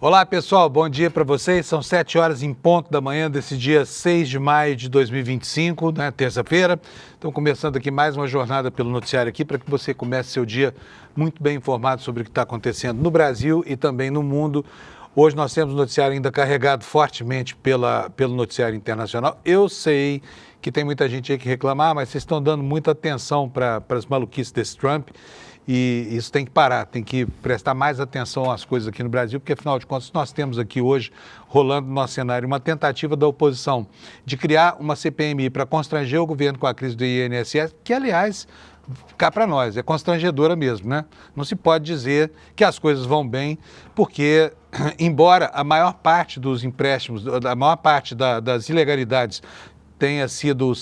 Olá, pessoal, bom dia para vocês. São 7 horas em ponto da manhã desse dia 6 de maio de 2025, né, terça-feira. Estamos começando aqui mais uma jornada pelo noticiário aqui para que você comece seu dia muito bem informado sobre o que está acontecendo no Brasil e também no mundo. Hoje nós temos um noticiário ainda carregado fortemente pelo noticiário internacional. Eu sei que tem muita gente aí que reclamar, mas vocês estão dando muita atenção para as maluquices desse Trump. E isso tem que parar, tem que prestar mais atenção às coisas aqui no Brasil, porque afinal de contas nós temos aqui hoje, rolando no nosso cenário, uma tentativa da oposição de criar uma CPMI para constranger o governo com a crise do INSS, que aliás, cá para nós, é constrangedora mesmo, né? Não se pode dizer que as coisas vão bem, porque embora a maior parte dos empréstimos, a maior parte das ilegalidades tenha sido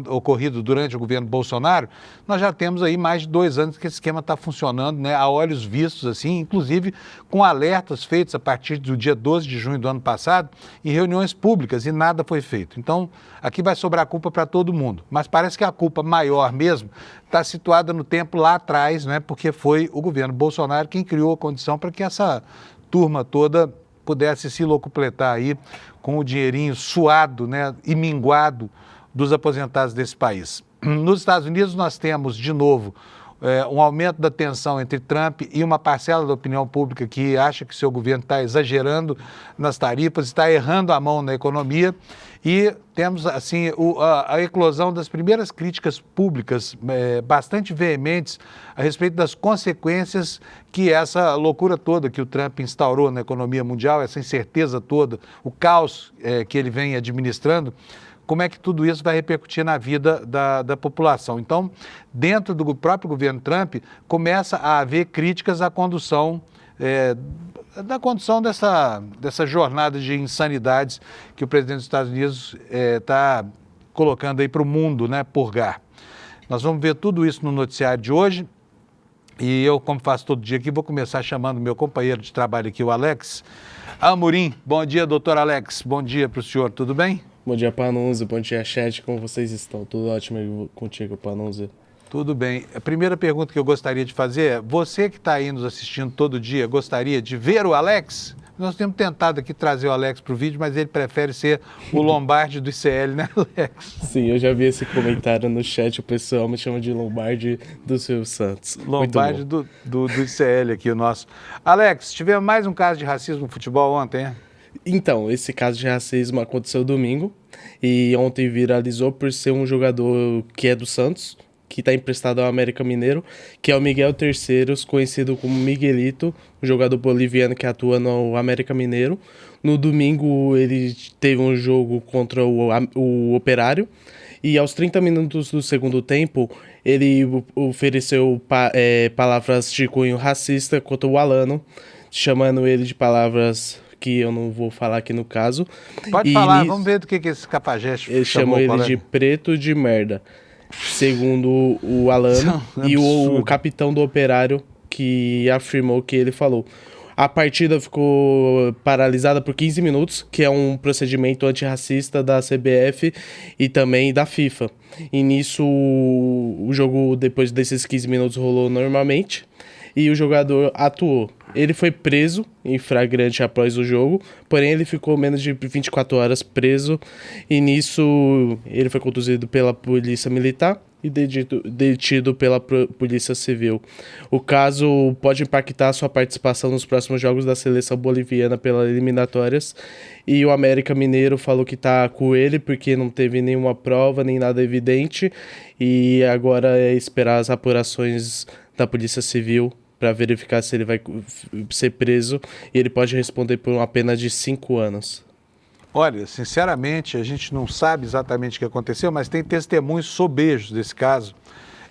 ocorrido durante o governo Bolsonaro, nós já temos aí mais de 2 anos que esse esquema está funcionando, né, a olhos vistos, assim, inclusive com alertas feitos a partir do dia 12 de junho do ano passado, em reuniões públicas, e nada foi feito. Então, aqui vai sobrar culpa para todo mundo, mas parece que a culpa maior mesmo está situada no tempo lá atrás, né, porque foi o governo Bolsonaro quem criou a condição para que essa turma toda pudesse se locupletar aí com o dinheirinho suado, né, e minguado dos aposentados desse país. Nos Estados Unidos nós temos, de novo, um aumento da tensão entre Trump e uma parcela da opinião pública que acha que seu governo está exagerando nas tarifas, está errando a mão na economia, e temos, assim, a eclosão das primeiras críticas públicas bastante veementes a respeito das consequências que essa loucura toda que o Trump instaurou na economia mundial, essa incerteza toda, o caos que ele vem administrando, como é que tudo isso vai repercutir na vida da população. Então, dentro do próprio governo Trump, começa a haver críticas à condução dessa jornada de insanidades que o presidente dos Estados Unidos está colocando aí para o mundo, né, purgar. Nós vamos ver tudo isso no noticiário de hoje, e eu, como faço todo dia aqui, vou começar chamando meu companheiro de trabalho aqui, o Alex Amorim. Bom dia, doutor Alex. Bom dia para o senhor, tudo bem? Bom dia, Panunzio. Bom dia, chat. Como vocês estão? Tudo ótimo aí contigo, Panunzio? Tudo bem. A primeira pergunta que eu gostaria de fazer é, você que está aí nos assistindo todo dia, gostaria de ver o Alex? Nós temos tentado aqui trazer o Alex para o vídeo, mas ele prefere ser o Lombardi do ICL, né, Alex? Sim, eu já vi esse comentário no chat, o pessoal me chama de Lombardi do Silvio Santos. Lombardi do ICL aqui, o nosso. Alex, tivemos mais um caso de racismo no futebol ontem, hein? Então, esse caso de racismo aconteceu domingo e ontem viralizou por ser um jogador que é do Santos, que está emprestado ao América Mineiro, que é o Miguel Terceiros, conhecido como Miguelito, um jogador boliviano que atua no América Mineiro. No domingo ele teve um jogo contra o Operário e aos 30 minutos do segundo tempo ele ofereceu palavras de cunho racista contra o Alano, chamando ele de palavras que eu não vou falar aqui no caso. Pode falar, vamos ver do que esse cafajeste ele chamou ele de preto de merda, segundo o Alano e o capitão do Operário, que afirmou que ele falou. A partida ficou paralisada por 15 minutos, que é um procedimento antirracista da CBF e também da FIFA. E nisso o jogo, depois desses 15 minutos, rolou normalmente e o jogador atuou. Ele foi preso em flagrante após o jogo, porém ele ficou menos de 24 horas preso e nisso ele foi conduzido pela polícia militar e detido pela polícia civil. O caso pode impactar sua participação nos próximos jogos da seleção boliviana pelas eliminatórias e o América Mineiro falou que está com ele porque não teve nenhuma prova, nem nada evidente, e agora é esperar as apurações da polícia civil para verificar se ele vai ser preso, e ele pode responder por uma pena de 5 anos. Olha, sinceramente, a gente não sabe exatamente o que aconteceu, mas tem testemunhos sobejos desse caso.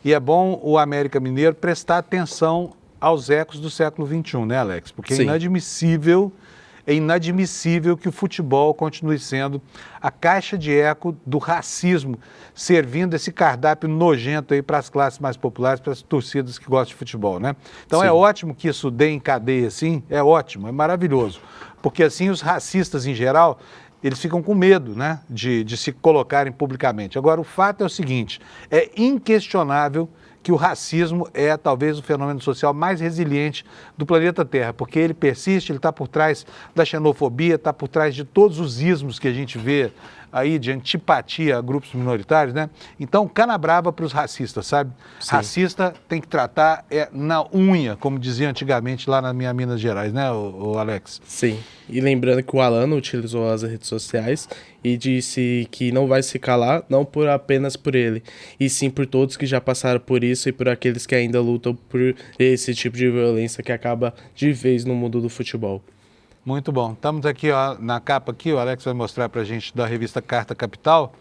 E é bom o América Mineiro prestar atenção aos ecos do século XXI, né, Alex? Porque Sim. é inadmissível que o futebol continue sendo a caixa de eco do racismo, servindo esse cardápio nojento aí para as classes mais populares, para as torcidas que gostam de futebol, né? Então Sim. É ótimo que isso dê em cadeia assim, é ótimo, é maravilhoso, porque assim os racistas em geral, eles ficam com medo, né, de se colocarem publicamente. Agora, o fato é o seguinte, é inquestionável que o racismo é talvez o fenômeno social mais resiliente do planeta Terra, porque ele persiste, ele está por trás da xenofobia, está por trás de todos os ismos que a gente vê aí de antipatia a grupos minoritários, né? Então, cana brava para os racistas, sabe? Sim. Racista tem que tratar na unha, como dizia antigamente lá na minha Minas Gerais, né, o Alex? Sim. E lembrando que o Alan utilizou as redes sociais e disse que não vai se calar, não apenas por ele, e sim por todos que já passaram por isso e por aqueles que ainda lutam por esse tipo de violência que acaba de vez no mundo do futebol. Muito bom. Estamos aqui, ó, na capa aqui, o Alex vai mostrar para a gente da revista Carta Capital.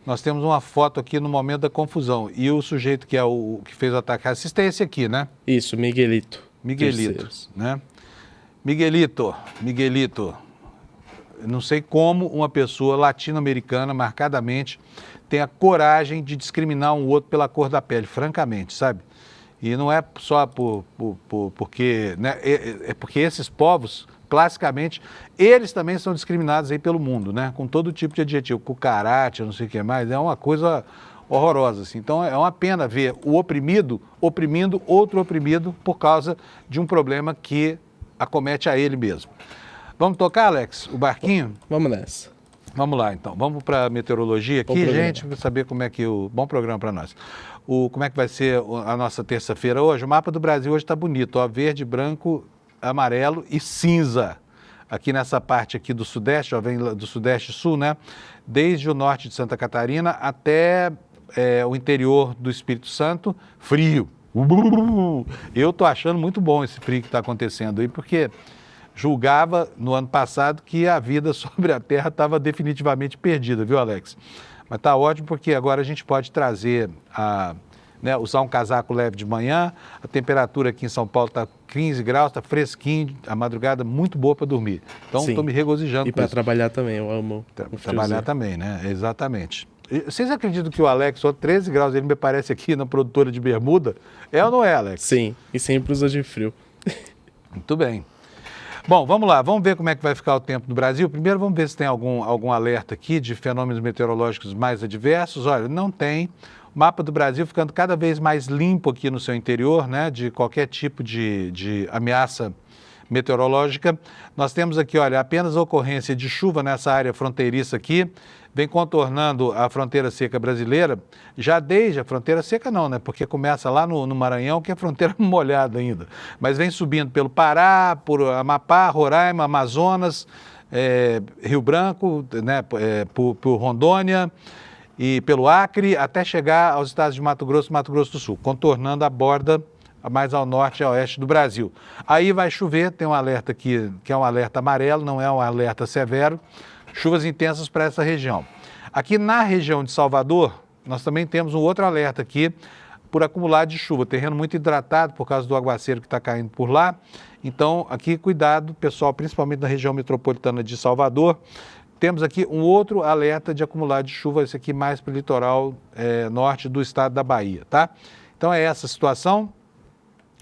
Nós temos uma foto aqui no momento da confusão. E o sujeito que é o que fez o ataque racista é esse aqui, né? Isso, Miguelito. Miguelito, né? Miguelito. Eu não sei como uma pessoa latino-americana, marcadamente, tem a coragem de discriminar um outro pela cor da pele, francamente, sabe? E não é só porque, né? É porque esses povos, classicamente, eles também são discriminados aí pelo mundo, né? Com todo tipo de adjetivo, cucaracha, não sei o que mais, é uma coisa horrorosa, assim. Então é uma pena ver o oprimido oprimindo outro oprimido por causa de um problema que acomete a ele mesmo. Vamos tocar, Alex, o barquinho? Vamos nessa. Vamos lá, então. Vamos para a meteorologia aqui, gente, para saber como é que bom programa para nós. Como é que vai ser a nossa terça-feira hoje? O mapa do Brasil hoje está bonito, ó, verde, branco, amarelo e cinza. Aqui nessa parte aqui do sudeste, ó, vem do sudeste sul, né? Desde o norte de Santa Catarina até o interior do Espírito Santo, frio. Eu tô achando muito bom esse frio que está acontecendo aí, porque julgava no ano passado que a vida sobre a Terra estava definitivamente perdida, viu, Alex? Mas tá ótimo porque agora a gente pode trazer usar um casaco leve de manhã. A temperatura aqui em São Paulo está 15 graus, está fresquinho, a madrugada muito boa para dormir. Então estou me regozijando. E para trabalhar também, eu amo. Trabalhar também, né? Exatamente. E vocês acreditam que o Alex, só 13 graus, ele me parece aqui na produtora de bermuda? É ou não é, Alex? Sim, e sempre usa de frio. Muito bem. Bom, vamos lá, vamos ver como é que vai ficar o tempo no Brasil. Primeiro vamos ver se tem algum alerta aqui de fenômenos meteorológicos mais adversos. Olha, não tem. O mapa do Brasil ficando cada vez mais limpo aqui no seu interior, né, de qualquer tipo de ameaça meteorológica. Nós temos aqui, olha, apenas a ocorrência de chuva nessa área fronteiriça aqui, vem contornando a fronteira seca brasileira, já desde a fronteira seca não, né, porque começa lá no Maranhão, que é fronteira molhada ainda, mas vem subindo pelo Pará, por Amapá, Roraima, Amazonas, Rio Branco, né, por Rondônia, e pelo Acre, até chegar aos estados de Mato Grosso e Mato Grosso do Sul, contornando a borda mais ao norte e ao oeste do Brasil. Aí vai chover, tem um alerta aqui, que é um alerta amarelo, não é um alerta severo, chuvas intensas para essa região. Aqui na região de Salvador, nós também temos um outro alerta aqui, por acumulado de chuva, terreno muito hidratado por causa do aguaceiro que está caindo por lá. Então, aqui cuidado, pessoal, principalmente na região metropolitana de Salvador. Temos aqui um outro alerta de acumulado de chuva, esse aqui mais para o litoral norte do estado da Bahia, tá? Então é essa a situação.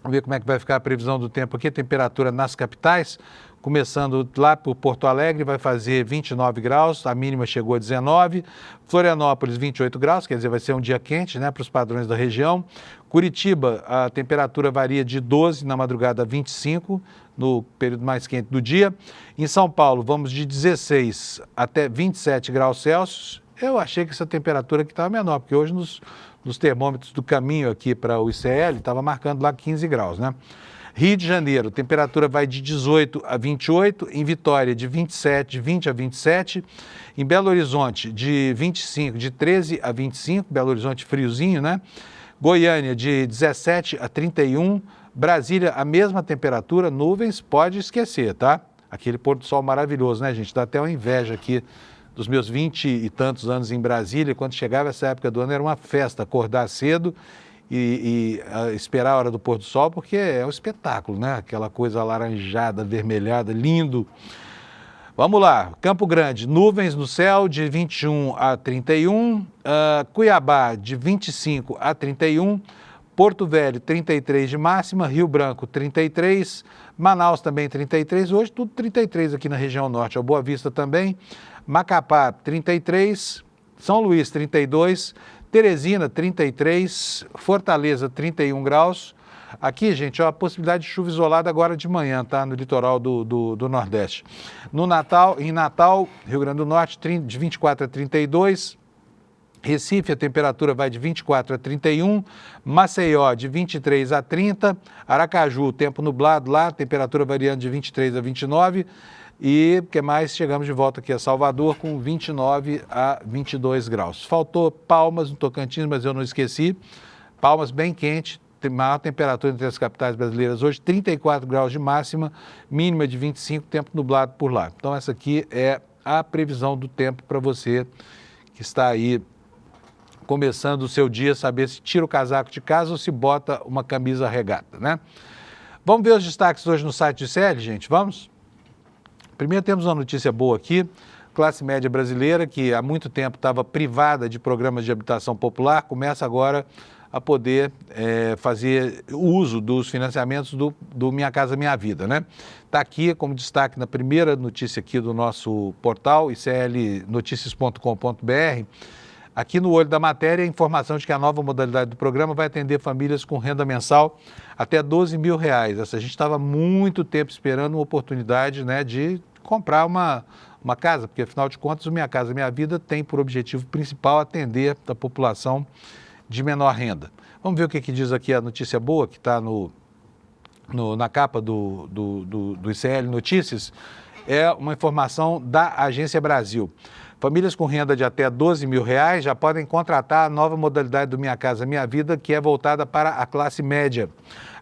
Vamos ver como é que vai ficar a previsão do tempo aqui, a temperatura nas capitais, começando lá por Porto Alegre, vai fazer 29 graus, a mínima chegou a 19, Florianópolis 28 graus, quer dizer, vai ser um dia quente, né, para os padrões da região. Curitiba, a temperatura varia de 12 na madrugada a 25, no período mais quente do dia. Em São Paulo, vamos de 16 até 27 graus Celsius. Eu achei que essa temperatura aqui estava menor, porque hoje nos termômetros do caminho aqui para o ICL, estava marcando lá 15 graus, né? Rio de Janeiro, temperatura vai de 18 a 28, em Vitória de 20 a 27, em Belo Horizonte de 13 a 25, Belo Horizonte friozinho, né? Goiânia de 17 a 31, Brasília a mesma temperatura, nuvens pode esquecer, tá? Aquele pôr do sol maravilhoso, né, gente? Dá até uma inveja aqui dos meus 20 e tantos anos em Brasília, quando chegava essa época do ano era uma festa, acordar cedo e esperar a hora do pôr do sol, porque é um espetáculo, né? Aquela coisa alaranjada, avermelhada, lindo. Vamos lá, Campo Grande, nuvens no céu de 21 a 31, Cuiabá de 25 a 31, Porto Velho 33 de máxima, Rio Branco 33, Manaus também 33, hoje tudo 33 aqui na região norte, a Boa Vista também, Macapá 33, São Luís 32, Teresina, 33, Fortaleza, 31 graus. Aqui, gente, ó, a possibilidade de chuva isolada agora de manhã, tá? No litoral do Nordeste. Em Natal, Rio Grande do Norte, de 24 a 32. Recife, a temperatura vai de 24 a 31, Maceió de 23 a 30, Aracaju, tempo nublado lá, temperatura variando de 23 a 29 e, o que mais? Chegamos de volta aqui a Salvador com 29 a 22 graus. Faltou Palmas no Tocantins, mas eu não esqueci, Palmas bem quente, maior temperatura entre as capitais brasileiras hoje, 34 graus de máxima, mínima de 25, tempo nublado por lá. Então essa aqui é a previsão do tempo para você que está aí começando o seu dia, saber se tira o casaco de casa ou se bota uma camisa regata, né? Vamos ver os destaques hoje no site do ICL, gente? Vamos? Primeiro temos uma notícia boa aqui, classe média brasileira, que há muito tempo estava privada de programas de habitação popular, começa agora a poder fazer uso dos financiamentos do Minha Casa Minha Vida, né? Está aqui como destaque na primeira notícia aqui do nosso portal, iclnoticias.com.br. Aqui no olho da matéria, a informação de que a nova modalidade do programa vai atender famílias com renda mensal até R$12 mil. A gente estava muito tempo esperando uma oportunidade, né, de comprar uma casa, porque afinal de contas o Minha Casa Minha Vida tem por objetivo principal atender a população de menor renda. Vamos ver o que diz aqui a notícia boa que está na capa do ICL Notícias. É uma informação da Agência Brasil. Famílias com renda de até R$12 mil já podem contratar a nova modalidade do Minha Casa Minha Vida, que é voltada para a classe média.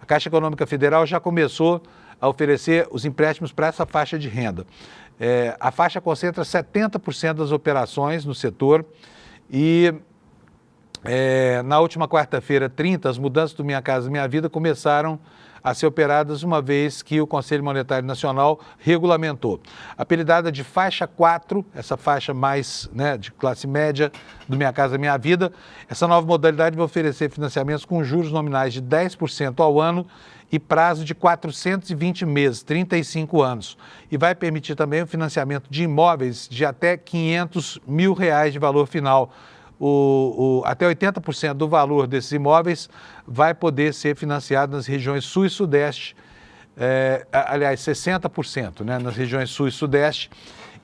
A Caixa Econômica Federal já começou a oferecer os empréstimos para essa faixa de renda. A faixa concentra 70% das operações no setor e na última quarta-feira, 30, as mudanças do Minha Casa Minha Vida começaram a ser operadas uma vez que o Conselho Monetário Nacional regulamentou. Apelidada de faixa 4, essa faixa mais, né, de classe média do Minha Casa Minha Vida, essa nova modalidade vai oferecer financiamentos com juros nominais de 10% ao ano e prazo de 420 meses, 35 anos. E vai permitir também o financiamento de imóveis de até R$500 mil de valor final. Até 80% do valor desses imóveis vai poder ser financiado nas regiões Sul e Sudeste, aliás, 60%, né, nas regiões Sul e Sudeste,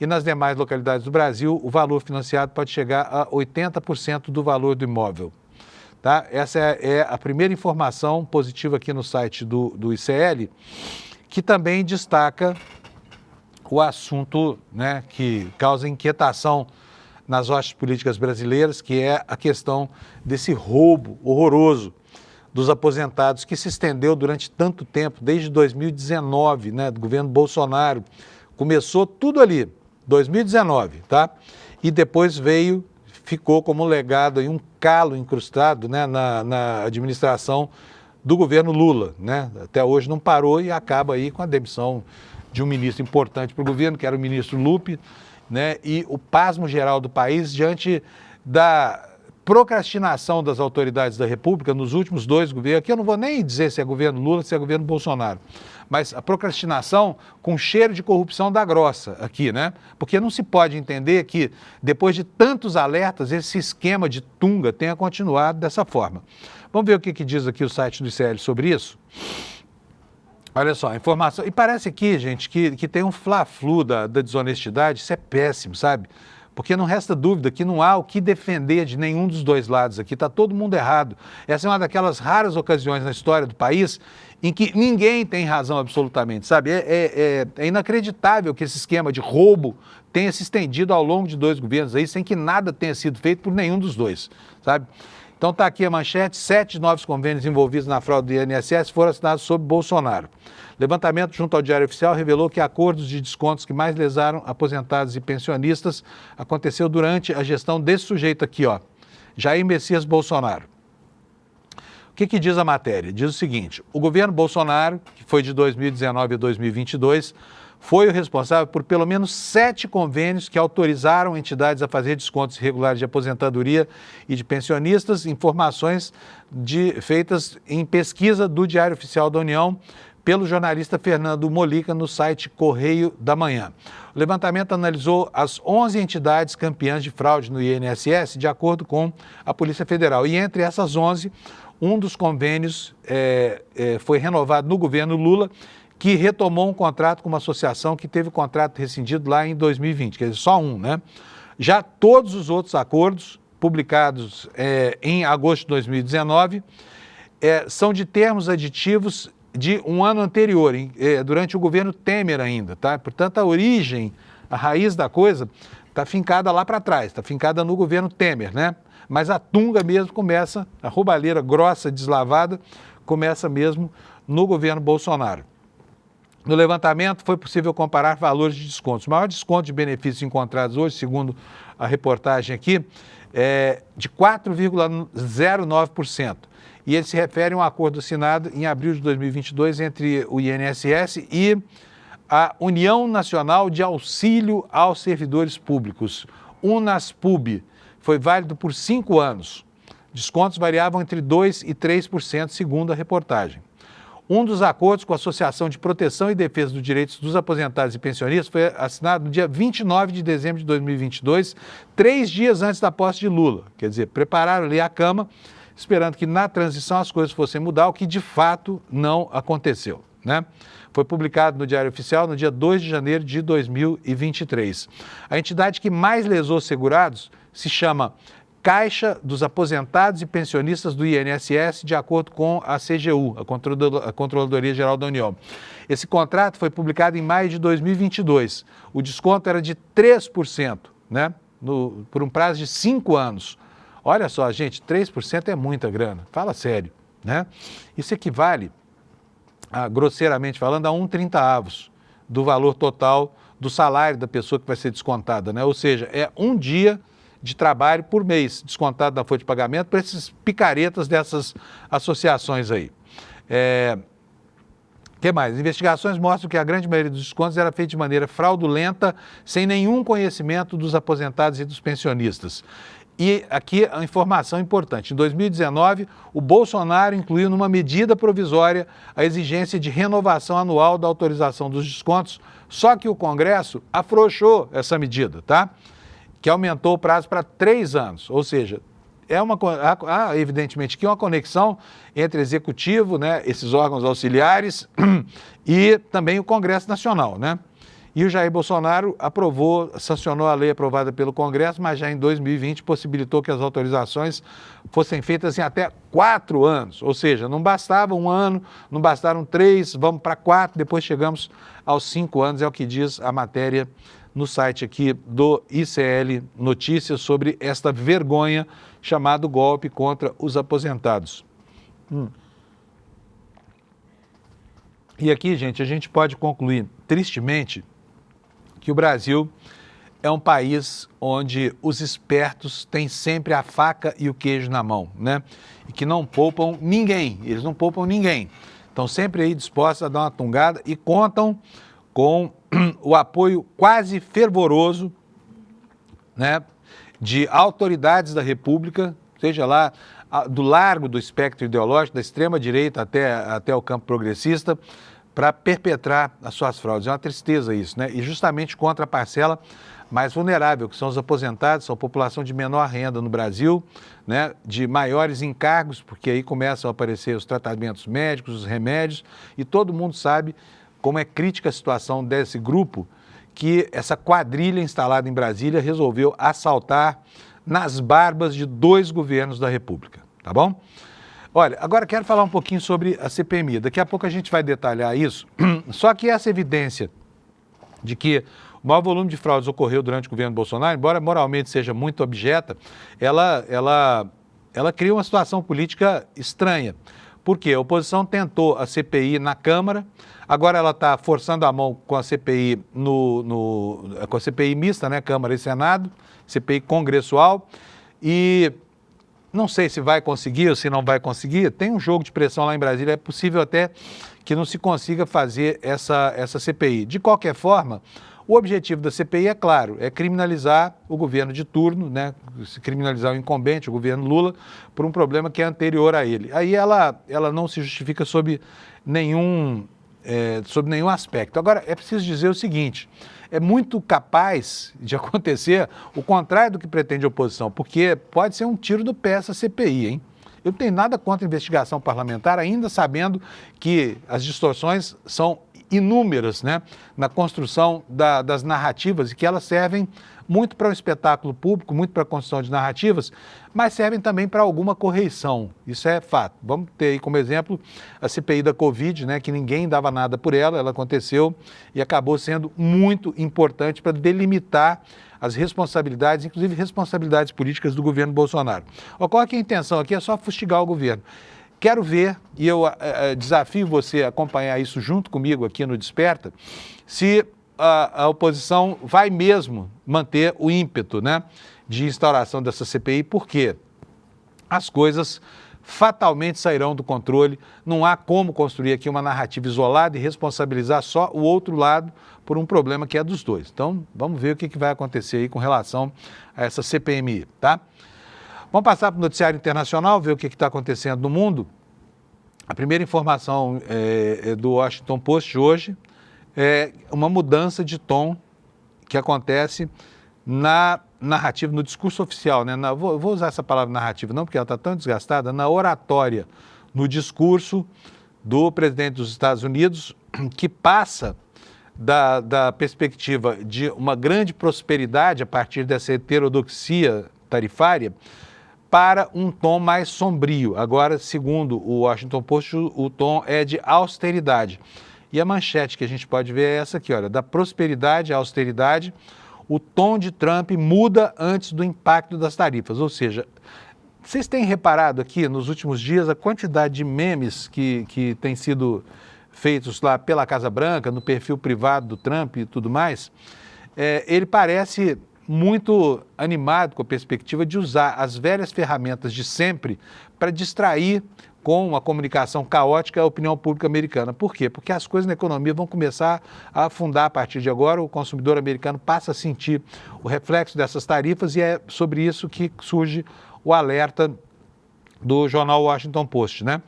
e nas demais localidades do Brasil, o valor financiado pode chegar a 80% do valor do imóvel. Tá? Essa é a primeira informação positiva aqui no site do ICL, que também destaca o assunto, né, que causa inquietação nas hostes políticas brasileiras, que é a questão desse roubo horroroso dos aposentados que se estendeu durante tanto tempo, desde 2019, né, do governo Bolsonaro. Começou tudo ali, 2019, tá? E depois ficou como legado aí um calo incrustado, né, na administração do governo Lula, né? Até hoje não parou e acaba aí com a demissão de um ministro importante para o governo, que era o ministro Lupe, né, e o pasmo geral do país diante da procrastinação das autoridades da República nos últimos dois governos. Aqui eu não vou nem dizer se é governo Lula, se é governo Bolsonaro, mas a procrastinação com cheiro de corrupção da grossa aqui, né? Porque não se pode entender que, depois de tantos alertas, esse esquema de tunga tenha continuado dessa forma. Vamos ver o que diz aqui o site do ICL sobre isso? Olha só, informação. E parece aqui, gente, que tem um fla-flu da desonestidade. Isso é péssimo, sabe? Porque não resta dúvida que não há o que defender de nenhum dos dois lados aqui. Está todo mundo errado. Essa é uma daquelas raras ocasiões na história do país em que ninguém tem razão absolutamente, sabe? É inacreditável que esse esquema de roubo tenha se estendido ao longo de dois governos aí, sem que nada tenha sido feito por nenhum dos dois, sabe? Então está aqui a manchete: 7 novos convênios envolvidos na fraude do INSS foram assinados sob Bolsonaro. Levantamento junto ao Diário Oficial revelou que acordos de descontos que mais lesaram aposentados e pensionistas aconteceu durante a gestão desse sujeito aqui, ó, Jair Messias Bolsonaro. O que diz a matéria? Diz o seguinte: o governo Bolsonaro, que foi de 2019 a 2022, foi o responsável por pelo menos 7 convênios que autorizaram entidades a fazer descontos irregulares de aposentadoria e de pensionistas, informações feitas em pesquisa do Diário Oficial da União pelo jornalista Fernando Molica no site Correio da Manhã. O levantamento analisou as 11 entidades campeãs de fraude no INSS, de acordo com a Polícia Federal. E entre essas 11, um dos convênios foi renovado no governo Lula, que retomou um contrato com uma associação que teve o contrato rescindido lá em 2020, quer dizer, só um, né? Já todos os outros acordos, publicados em agosto de 2019, são de termos aditivos de um ano anterior, durante o governo Temer ainda, tá? Portanto, a origem, a raiz da coisa está fincada lá para trás, está fincada no governo Temer, né? Mas a tunga mesmo começa, a roubalheira grossa, deslavada, começa mesmo no governo Bolsonaro. No levantamento, foi possível comparar valores de descontos. O maior desconto de benefícios encontrados hoje, segundo a reportagem aqui, é de 4,09%. E ele se refere a um acordo assinado em abril de 2022 entre o INSS e a União Nacional de Auxílio aos Servidores Públicos, UNASPUB. Foi válido por 5 anos. Descontos variavam entre 2% e 3%, segundo a reportagem. Um dos acordos com a Associação de Proteção e Defesa dos Direitos dos Aposentados e Pensionistas foi assinado no dia 29 de dezembro de 2022, 3 dias antes da posse de Lula. Quer dizer, prepararam ali a cama, esperando que na transição as coisas fossem mudar, o que de fato não aconteceu, né? Foi publicado no Diário Oficial no dia 2 de janeiro de 2023. A entidade que mais lesou segurados se chama Caixa dos Aposentados e Pensionistas do INSS, de acordo com a CGU, a Controladoria Geral da União. Esse contrato foi publicado em maio de 2022. O desconto era de 3%, né? Por um prazo de 5 anos. Olha só, gente, 3% é muita grana. Fala sério, né? Isso equivale, grosseiramente falando, a 1/30 do valor total do salário da pessoa que vai ser descontada, né? Ou seja, é um dia de trabalho por mês, descontado da folha de pagamento para esses picaretas dessas associações aí. Que mais? Investigações mostram que a grande maioria dos descontos era feita de maneira fraudulenta, sem nenhum conhecimento dos aposentados e dos pensionistas. E aqui a informação importante. Em 2019, o Bolsonaro incluiu numa medida provisória a exigência de renovação anual da autorização dos descontos, só que o Congresso afrouxou essa medida, tá? Que aumentou o prazo para 3 anos, ou seja, há evidentemente que uma conexão entre executivo, né, esses órgãos auxiliares e também o Congresso Nacional, né? E o Jair Bolsonaro sancionou a lei aprovada pelo Congresso, mas já em 2020 possibilitou que as autorizações fossem feitas em até 4 anos, ou seja, não bastava 1 ano, não bastaram 3, vamos para 4, depois chegamos aos 5 anos, é o que diz a matéria no site aqui do ICL Notícias sobre esta vergonha chamado golpe contra os aposentados. E aqui, gente, a gente pode concluir, tristemente, que o Brasil é um país onde os espertos têm sempre a faca e o queijo na mão, né? E que não poupam ninguém, eles não poupam ninguém. Estão sempre aí dispostos a dar uma tungada e contam com o apoio quase fervoroso, né, de autoridades da República, seja lá do largo do espectro ideológico, da extrema-direita até o campo progressista, para perpetrar as suas fraudes. É uma tristeza isso, né? E justamente contra a parcela mais vulnerável, que são os aposentados, são a população de menor renda no Brasil, né, de maiores encargos, porque aí começam a aparecer os tratamentos médicos, os remédios, e todo mundo sabe como é crítica a situação desse grupo, que essa quadrilha instalada em Brasília resolveu assaltar nas barbas de 2 governos da República, tá bom? Olha, agora quero falar um pouquinho sobre a CPMI. Daqui a pouco a gente vai detalhar isso, só que essa evidência de que o maior volume de fraudes ocorreu durante o governo Bolsonaro, embora moralmente seja muito objetiva, ela cria uma situação política estranha. Por quê? A oposição tentou a CPI na Câmara, agora ela está forçando a mão com a CPI com a CPI mista, né, Câmara e Senado, CPI congressual, e não sei se vai conseguir ou se não vai conseguir, tem um jogo de pressão lá em Brasília, é possível até que não se consiga fazer essa CPI. De qualquer forma, o objetivo da CPI é claro, é criminalizar o governo de turno, né, criminalizar o incumbente, o governo Lula, por um problema que é anterior a ele. Aí ela não se justifica sob nenhum sob nenhum aspecto. Agora, é preciso dizer o seguinte, é muito capaz de acontecer o contrário do que pretende a oposição, porque pode ser um tiro do pé essa CPI, hein? Eu não tenho nada contra a investigação parlamentar, ainda sabendo que as distorções são inúmeras, né, na construção das narrativas e que elas servem muito para o espetáculo público, muito para a construção de narrativas, mas servem também para alguma correição. Isso é fato. Vamos ter aí como exemplo a CPI da Covid, né, que ninguém dava nada por ela aconteceu e acabou sendo muito importante para delimitar as responsabilidades, inclusive responsabilidades políticas do governo Bolsonaro. Ocorre que a intenção aqui é só fustigar o governo. Quero ver, e eu desafio você a acompanhar isso junto comigo aqui no Desperta, se a oposição vai mesmo manter o ímpeto, né, de instauração dessa CPI, porque as coisas fatalmente sairão do controle, não há como construir aqui uma narrativa isolada e responsabilizar só o outro lado por um problema que é dos dois. Então, vamos ver o que vai acontecer aí com relação a essa CPMI, tá? Vamos passar para o noticiário internacional, ver o que está acontecendo no mundo. A primeira informação é do Washington Post hoje, é uma mudança de tom que acontece na narrativa, no discurso oficial, né? Vou usar essa palavra narrativa não, porque ela está tão desgastada, na oratória, no discurso do presidente dos Estados Unidos, que passa da perspectiva de uma grande prosperidade a partir dessa heterodoxia tarifária, para um tom mais sombrio. Agora, segundo o Washington Post, o tom é de austeridade. E a manchete que a gente pode ver é essa aqui, olha, da prosperidade à austeridade, o tom de Trump muda antes do impacto das tarifas. Ou seja, vocês têm reparado aqui nos últimos dias a quantidade de memes que têm sido feitos lá pela Casa Branca, no perfil privado do Trump e tudo mais? Ele parece muito animado com a perspectiva de usar as velhas ferramentas de sempre para distrair com a comunicação caótica a opinião pública americana. Por quê? Porque as coisas na economia vão começar a afundar a partir de agora, o consumidor americano passa a sentir o reflexo dessas tarifas e é sobre isso que surge o alerta do jornal Washington Post, né?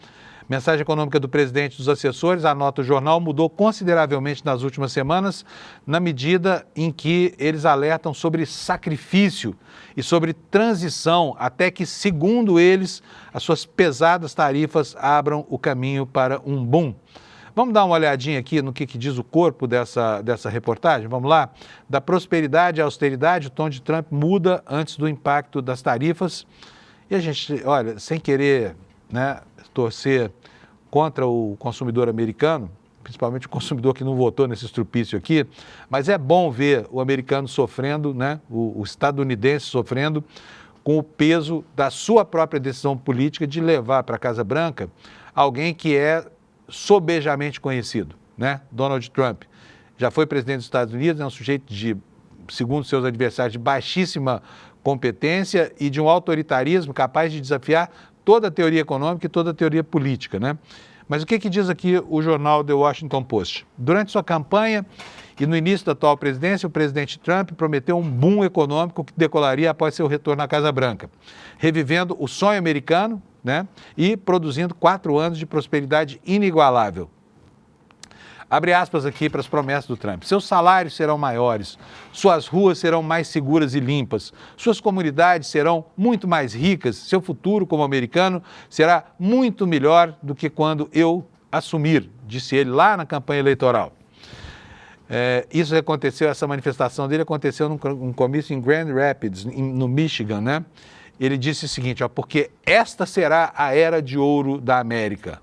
Mensagem econômica do presidente dos assessores, anota o jornal, mudou consideravelmente nas últimas semanas, na medida em que eles alertam sobre sacrifício e sobre transição, até que, segundo eles, as suas pesadas tarifas abram o caminho para um boom. Vamos dar uma olhadinha aqui no que diz o corpo dessa reportagem? Vamos lá? Da prosperidade à austeridade, o tom de Trump muda antes do impacto das tarifas. E a gente, olha, sem querer, né, torcer contra o consumidor americano, principalmente o consumidor que não votou nesse estrupício aqui, mas é bom ver o americano sofrendo, né, o estadunidense sofrendo com o peso da sua própria decisão política de levar para a Casa Branca alguém que é sobejamente conhecido, né, Donald Trump. Já foi presidente dos Estados Unidos, é um sujeito de, segundo seus adversários, de baixíssima competência e de um autoritarismo capaz de desafiar toda a teoria econômica e toda a teoria política, né? Mas o que diz aqui o jornal The Washington Post? Durante sua campanha e no início da atual presidência, o presidente Trump prometeu um boom econômico que decolaria após seu retorno à Casa Branca, revivendo o sonho americano, né? E produzindo 4 anos de prosperidade inigualável. Abre aspas aqui para as promessas do Trump. Seus salários serão maiores, suas ruas serão mais seguras e limpas, suas comunidades serão muito mais ricas, seu futuro como americano será muito melhor do que quando eu assumir, disse ele lá na campanha eleitoral. Isso aconteceu, essa manifestação dele aconteceu num comício em Grand Rapids, no Michigan, né? Ele disse o seguinte, ó, porque esta será a era de ouro da América.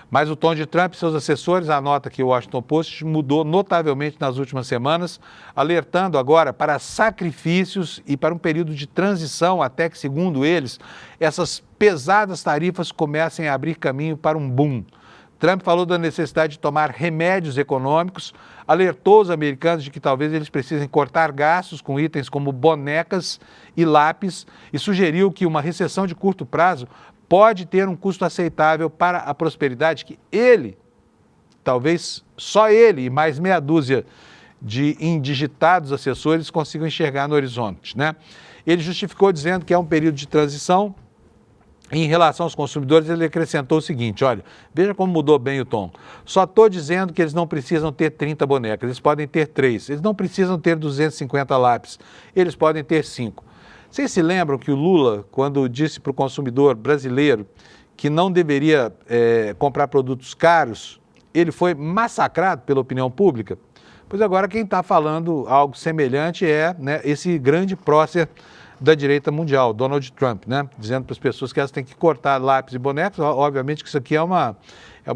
Mas o tom de Trump e seus assessores, anota que o Washington Post, mudou notavelmente nas últimas semanas, alertando agora para sacrifícios e para um período de transição até que, segundo eles, essas pesadas tarifas comecem a abrir caminho para um boom. Trump falou da necessidade de tomar remédios econômicos, alertou os americanos de que talvez eles precisem cortar gastos com itens como bonecas e lápis e sugeriu que uma recessão de curto prazo pode ter um custo aceitável para a prosperidade que ele, talvez só ele e mais meia dúzia de indigitados assessores consigam enxergar no horizonte, né? Ele justificou dizendo que é um período de transição Em relação aos consumidores, ele acrescentou o seguinte, olha, veja como mudou bem o tom. Só estou dizendo que eles não precisam ter 30 bonecas, eles podem ter 3. Eles não precisam ter 250 lápis, eles podem ter 5. Vocês se lembram que o Lula, quando disse para o consumidor brasileiro que não deveria comprar produtos caros, ele foi massacrado pela opinião pública? Pois agora quem está falando algo semelhante é, né, esse grande prócer da direita mundial, Donald Trump, né, dizendo para as pessoas que elas têm que cortar lápis e bonecos. Obviamente que isso aqui é uma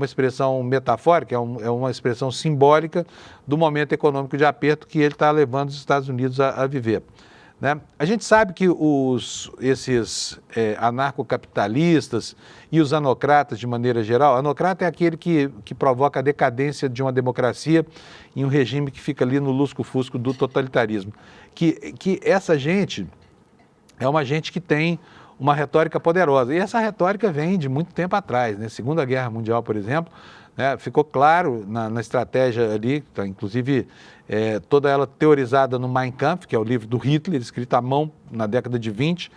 expressão metafórica, é uma expressão simbólica do momento econômico de aperto que ele está levando os Estados Unidos a viver. Né? A gente sabe que esses anarcocapitalistas e os anocratas, de maneira geral, anocrata é aquele que provoca a decadência de uma democracia em um regime que fica ali no lusco-fusco do totalitarismo. Que essa gente é uma gente que tem uma retórica poderosa. E essa retórica vem de muito tempo atrás, né? Segunda Guerra Mundial, por exemplo, né? Ficou claro na estratégia ali, tá, inclusive toda ela teorizada no Mein Kampf, que é o livro do Hitler, escrito à mão na década de 20,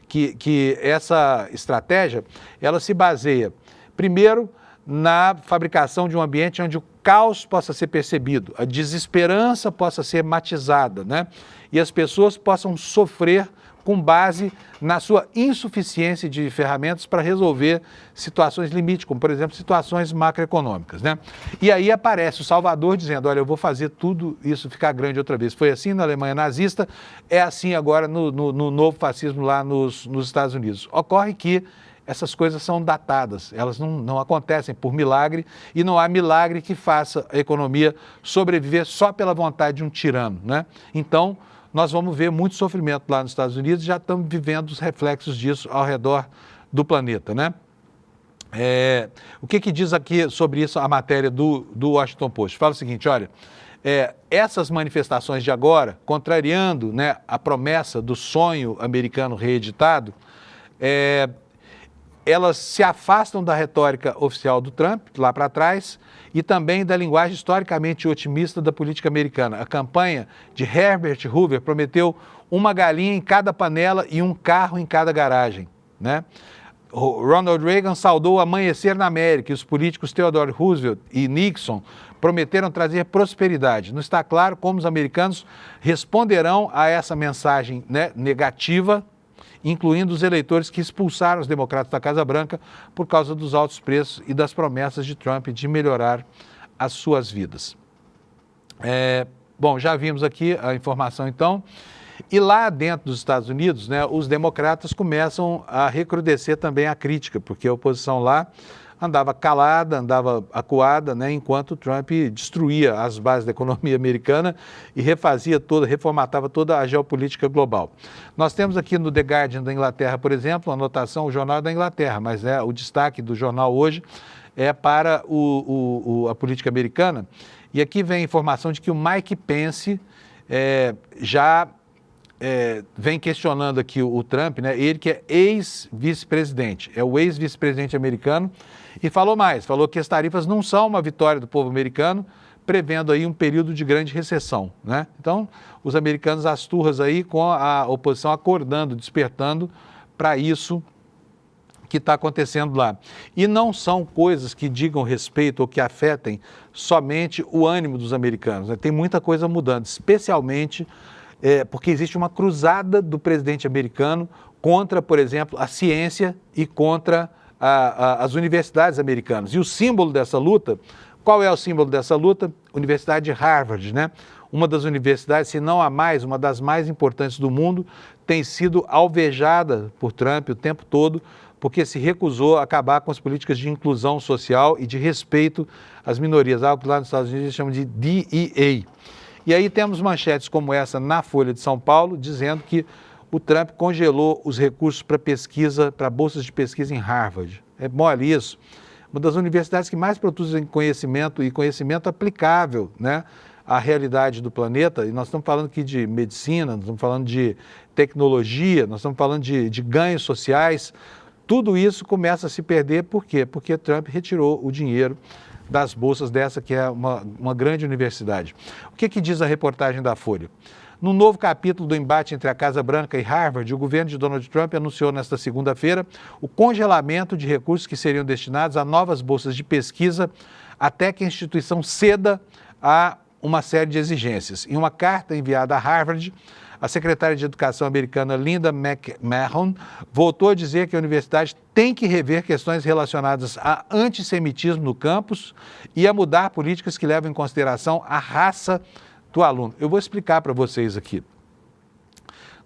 que essa estratégia, ela se baseia, primeiro, na fabricação de um ambiente onde o caos possa ser percebido, a desesperança possa ser matizada, né? E as pessoas possam sofrer com base na sua insuficiência de ferramentas para resolver situações limite, como, por exemplo, situações macroeconômicas, né? E aí aparece o Salvador dizendo, olha, eu vou fazer tudo isso ficar grande outra vez. Foi assim na Alemanha nazista, é assim agora no novo fascismo lá nos Estados Unidos. Ocorre que essas coisas são datadas, elas não acontecem por milagre e não há milagre que faça a economia sobreviver só pela vontade de um tirano, né? Então, nós vamos ver muito sofrimento lá nos Estados Unidos e já estamos vivendo os reflexos disso ao redor do planeta, né? O que diz aqui sobre isso a matéria do Washington Post? Fala o seguinte, olha, essas manifestações de agora, contrariando, né, a promessa do sonho americano reeditado, elas se afastam da retórica oficial do Trump, lá para trás, e também da linguagem historicamente otimista da política americana. A campanha de Herbert Hoover prometeu uma galinha em cada panela e um carro em cada garagem, né? Ronald Reagan saudou o amanhecer na América e os políticos Theodore Roosevelt e Nixon prometeram trazer prosperidade. Não está claro como os americanos responderão a essa mensagem, né, negativa, incluindo os eleitores que expulsaram os democratas da Casa Branca por causa dos altos preços e das promessas de Trump de melhorar as suas vidas. Bom, já vimos aqui a informação então, e lá dentro dos Estados Unidos, né, os democratas começam a recrudescer também a crítica, porque a oposição lá andava calada, andava acuada, né, enquanto Trump destruía as bases da economia americana e reformatava toda a geopolítica global. Nós temos aqui no The Guardian da Inglaterra, por exemplo, uma anotação, o Jornal da Inglaterra, mas o destaque do jornal hoje é para a política americana. E aqui vem a informação de que o Mike Pence já vem questionando aqui o Trump, né? Ele que é ex-vice-presidente, é o ex-vice-presidente americano, e falou mais, falou que as tarifas não são uma vitória do povo americano, prevendo aí um período de grande recessão, né? Então, os americanos às turras aí com a oposição acordando, despertando para isso que está acontecendo lá. E não são coisas que digam respeito ou que afetem somente o ânimo dos americanos, né? Tem muita coisa mudando, especialmente porque existe uma cruzada do presidente americano contra, por exemplo, a ciência e contra as universidades americanas. E o símbolo dessa luta, qual é o símbolo dessa luta? Universidade de Harvard, né? Uma das universidades, se não a mais, uma das mais importantes do mundo, tem sido alvejada por Trump o tempo todo, porque se recusou a acabar com as políticas de inclusão social e de respeito às minorias, algo que lá nos Estados Unidos eles chamam de DEA. E aí temos manchetes como essa na Folha de São Paulo, dizendo que o Trump congelou os recursos para pesquisa, para bolsas de pesquisa em Harvard. É mole isso. Uma das universidades que mais produzem conhecimento e conhecimento aplicável, né, à realidade do planeta. E nós estamos falando aqui de medicina, nós estamos falando de tecnologia, nós estamos falando de ganhos sociais. Tudo isso começa a se perder. Por quê? Porque Trump retirou o dinheiro das bolsas dessa que é uma grande universidade. O que diz a reportagem da Folha? Num novo capítulo do embate entre a Casa Branca e Harvard, o governo de Donald Trump anunciou nesta segunda-feira o congelamento de recursos que seriam destinados a novas bolsas de pesquisa até que a instituição ceda a uma série de exigências. Em uma carta enviada a Harvard, a secretária de Educação americana Linda McMahon voltou a dizer que a universidade tem que rever questões relacionadas a antissemitismo no campus e a mudar políticas que levam em consideração a raça do aluno. Eu vou explicar para vocês aqui.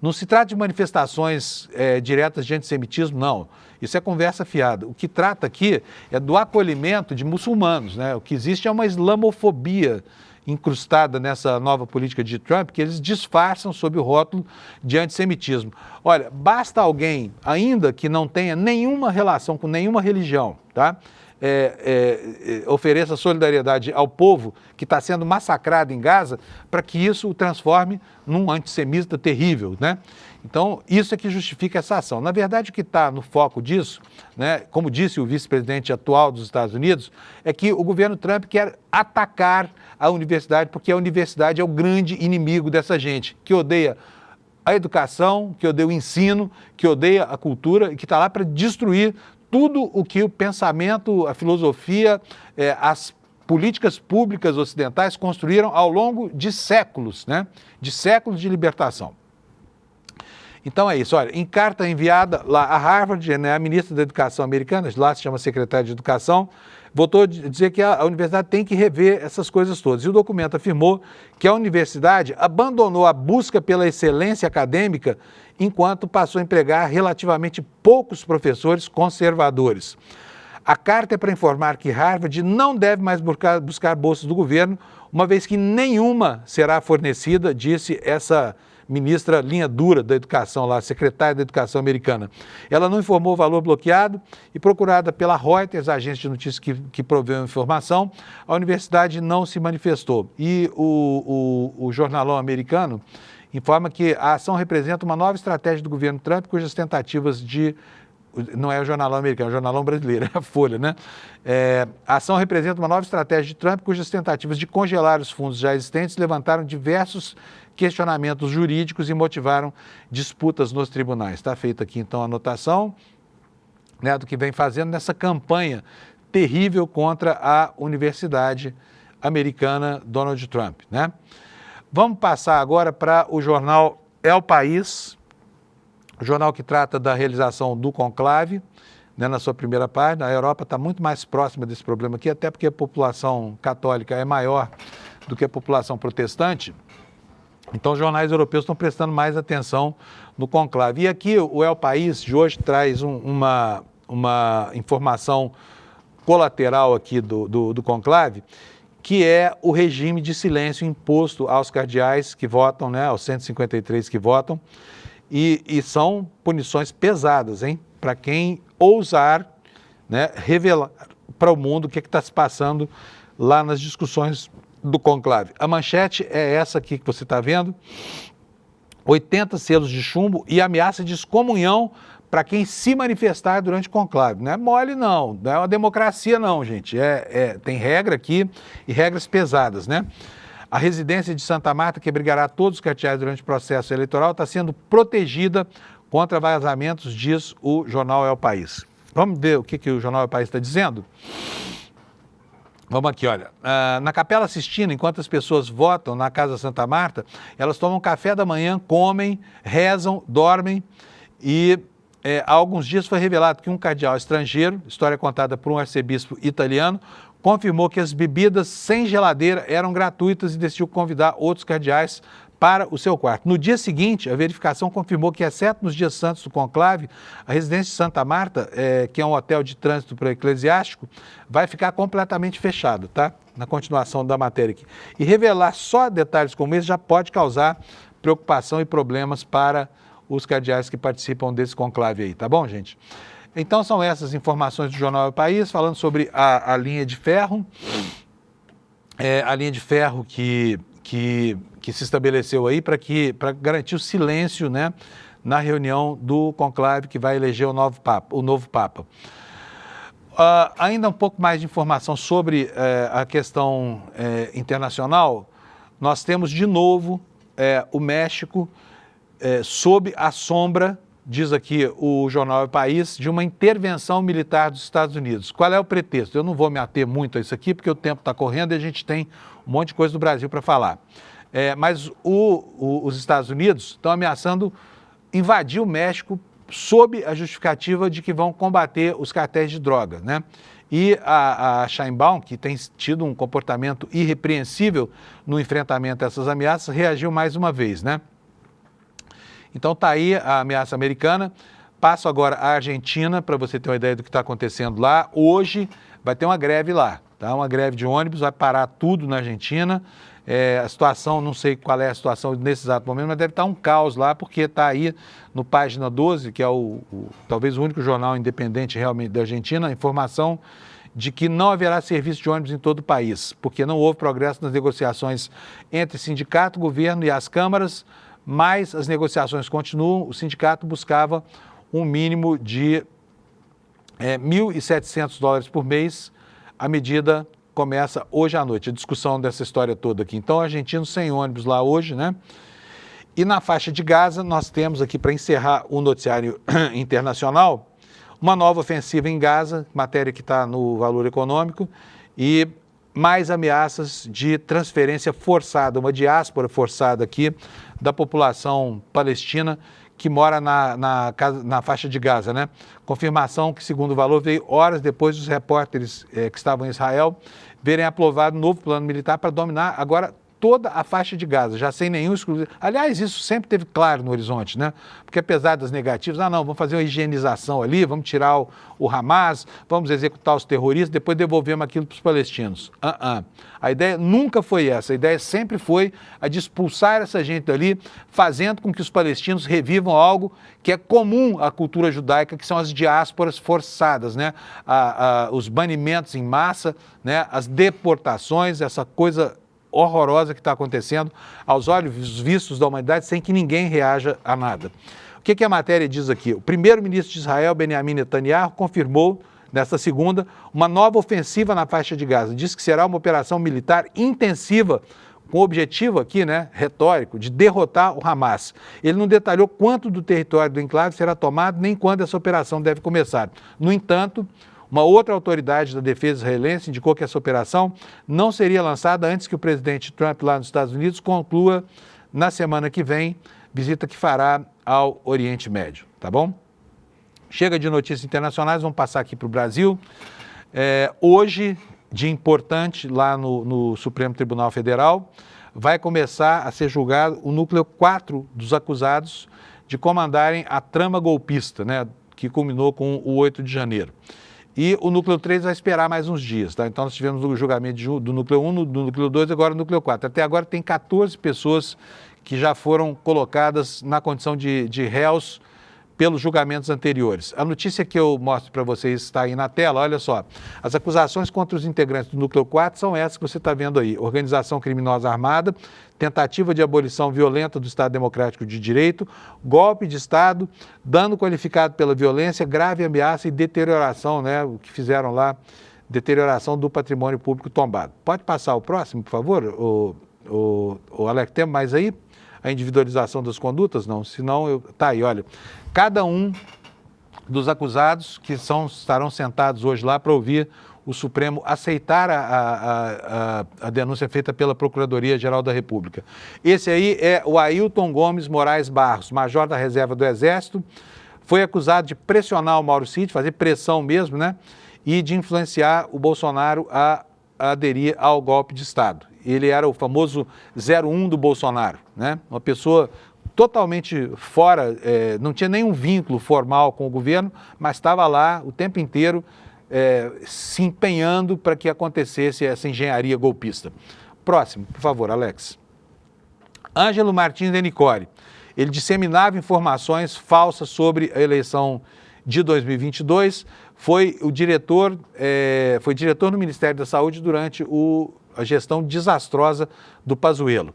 Não se trata de manifestações diretas de antissemitismo, não. Isso é conversa fiada. O que trata aqui é do acolhimento de muçulmanos, né? O que existe é uma islamofobia incrustada nessa nova política de Trump, que eles disfarçam sob o rótulo de antissemitismo. Olha, basta alguém, ainda que não tenha nenhuma relação com nenhuma religião, tá? Ofereça solidariedade ao povo que está sendo massacrado em Gaza, para que isso o transforme num antissemita terrível, né? Então, isso é que justifica essa ação. Na verdade, o que está no foco disso, né, como disse o vice-presidente atual dos Estados Unidos, é que o governo Trump quer atacar a universidade, porque a universidade é o grande inimigo dessa gente, que odeia a educação, que odeia o ensino, que odeia a cultura e que está lá para destruir tudo o que o pensamento, a filosofia, as políticas públicas ocidentais construíram ao longo de séculos, né? De séculos de libertação. Então é isso, olha, em carta enviada lá a Harvard, né, a ministra da Educação americana, lá se chama secretária de Educação, voltou a dizer que a universidade tem que rever essas coisas todas. E o documento afirmou que a universidade abandonou a busca pela excelência acadêmica enquanto passou a empregar relativamente poucos professores conservadores. A carta é para informar que Harvard não deve mais buscar bolsas do governo, uma vez que nenhuma será fornecida, disse essa ministra linha dura da educação lá, secretária da Educação americana. Ela não informou o valor bloqueado e, procurada pela Reuters, a agência de notícias que proveu a informação, a universidade não se manifestou. E o jornalão americano informa que a ação representa uma nova estratégia do governo Trump, cujas tentativas de... Não é o jornalão americano, é o jornalão brasileiro, é a Folha, né? A ação representa uma nova estratégia de Trump, cujas tentativas de congelar os fundos já existentes levantaram diversos questionamentos jurídicos e motivaram disputas nos tribunais. Está feita aqui, então, a anotação, né, do que vem fazendo nessa campanha terrível contra a universidade americana Donald Trump, né? Vamos passar agora para o jornal El País, o jornal que trata da realização do conclave, né, na sua primeira página. A Europa está muito mais próxima desse problema aqui, até porque a população católica é maior do que a população protestante. Então, os jornais europeus estão prestando mais atenção no conclave. E aqui o El País de hoje traz uma informação colateral aqui do conclave, que é o regime de silêncio imposto aos cardeais que votam, né, aos 153 que votam, e são punições pesadas, hein, para quem ousar, né, revelar para o mundo o que está se passando lá nas discussões do conclave. A manchete é essa aqui que você está vendo: 80 selos de chumbo e ameaça de excomunhão para quem se manifestar durante o conclave. Não é mole não, não é uma democracia não, gente. Tem regra aqui e regras pesadas, né? A residência de Santa Marta, que abrigará todos os cardeais durante o processo eleitoral, está sendo protegida contra vazamentos, diz o jornal El País. Vamos ver o que o jornal El País está dizendo? Vamos aqui, olha. Na Capela Sistina, enquanto as pessoas votam na Casa Santa Marta, elas tomam café da manhã, comem, rezam, dormem e há alguns dias foi revelado que um cardeal estrangeiro, história contada por um arcebispo italiano, confirmou que as bebidas sem geladeira eram gratuitas e decidiu convidar outros cardeais para o seu quarto. No dia seguinte, a verificação confirmou que, exceto nos dias santos do conclave, a residência de Santa Marta, que é um hotel de trânsito para eclesiástico, vai ficar completamente fechado, tá? Na continuação da matéria aqui. E revelar só detalhes como esse já pode causar preocupação e problemas para os cardeais que participam desse conclave aí, tá bom, gente? Então são essas informações do Jornal El País, falando sobre a linha de ferro, a linha de ferro que se estabeleceu aí para garantir o silêncio, né, na reunião do conclave que vai eleger o novo Papa. Ainda um pouco mais de informação sobre a questão internacional. Nós temos de novo o México sob a sombra, diz aqui o jornal O País, de uma intervenção militar dos Estados Unidos. Qual é o pretexto? Eu não vou me ater muito a isso aqui, porque o tempo está correndo e a gente tem um monte de coisa do Brasil para falar. Mas os Estados Unidos estão ameaçando invadir o México sob a justificativa de que vão combater os cartéis de droga, né? E a Sheinbaum, que tem tido um comportamento irrepreensível no enfrentamento a essas ameaças, reagiu mais uma vez, né? Então está aí a ameaça americana. Passo agora à Argentina, para você ter uma ideia do que está acontecendo lá. Hoje vai ter uma greve lá, tá? Uma greve de ônibus, vai parar tudo na Argentina. A situação, não sei qual é a situação nesse exato momento, mas deve estar um caos lá, porque está aí no Página 12, que é talvez o único jornal independente realmente da Argentina, a informação de que não haverá serviço de ônibus em todo o país, porque não houve progresso nas negociações entre sindicato, governo e as câmaras, mas as negociações continuam. O sindicato buscava um mínimo de $1.700 por mês. A medida começa hoje à noite, a discussão dessa história toda aqui. Então, argentinos sem ônibus lá hoje, né? E na faixa de Gaza, nós temos aqui, para encerrar o noticiário internacional, uma nova ofensiva em Gaza, matéria que está no Valor Econômico, e mais ameaças de transferência forçada, uma diáspora forçada aqui da população palestina que mora na faixa de Gaza, né? Confirmação que, segundo o Valor, veio horas depois dos repórteres que estavam em Israel verem aprovado um novo plano militar para dominar agora toda a faixa de Gaza, já sem nenhum exclusivo. Aliás, isso sempre teve claro no horizonte, né? Porque apesar das negativas, não, vamos fazer uma higienização ali, vamos tirar o Hamas, vamos executar os terroristas, depois devolvemos aquilo para os palestinos. A ideia nunca foi essa, a ideia sempre foi a de expulsar essa gente dali, fazendo com que os palestinos revivam algo que é comum à cultura judaica, que são as diásporas forçadas, né? Os banimentos em massa, né? As deportações, essa coisa horrorosa que está acontecendo aos olhos vistos da humanidade sem que ninguém reaja a nada. O que a matéria diz aqui? O primeiro-ministro de Israel, Benjamin Netanyahu, confirmou nesta segunda uma nova ofensiva na faixa de Gaza. Diz que será uma operação militar intensiva com o objetivo aqui, né, retórico, de derrotar o Hamas. Ele não detalhou quanto do território do enclave será tomado nem quando essa operação deve começar. No entanto, uma outra autoridade da defesa israelense indicou que essa operação não seria lançada antes que o presidente Trump, lá nos Estados Unidos, conclua na semana que vem, visita que fará ao Oriente Médio, tá bom? Chega de notícias internacionais, vamos passar aqui para o Brasil. Hoje, dia importante lá no Supremo Tribunal Federal, vai começar a ser julgado o núcleo 4 dos acusados de comandarem a trama golpista, né, que culminou com o 8 de janeiro. E o núcleo 3 vai esperar mais uns dias, tá? Então nós tivemos o julgamento do núcleo 1, do núcleo 2 e agora o núcleo 4. Até agora tem 14 pessoas que já foram colocadas na condição de réus pelos julgamentos anteriores. A notícia que eu mostro para vocês está aí na tela, olha só. As acusações contra os integrantes do núcleo 4 são essas que você está vendo aí. Organização criminosa armada, tentativa de abolição violenta do Estado Democrático de Direito, golpe de Estado, dano qualificado pela violência, grave ameaça e deterioração, né? O que fizeram lá, deterioração do patrimônio público tombado. Pode passar o próximo, por favor, o Alex, tem mais aí? A individualização das condutas? Não, senão tá aí, olha. Cada um dos acusados que estarão sentados hoje lá para ouvir o Supremo aceitar a denúncia feita pela Procuradoria-Geral da República. Esse aí é o Ailton Gomes Moraes Barros, major da reserva do Exército, foi acusado de pressionar o Mauro Cid, fazer pressão mesmo, né? E de influenciar o Bolsonaro a aderir ao golpe de Estado. Ele era o famoso 01 do Bolsonaro, né? Uma pessoa totalmente fora, não tinha nenhum vínculo formal com o governo, mas estava lá o tempo inteiro se empenhando para que acontecesse essa engenharia golpista. Próximo, por favor, Alex. Ângelo Martins de Nicore. Ele disseminava informações falsas sobre a eleição de 2022, foi diretor no Ministério da Saúde durante a gestão desastrosa do Pazuello.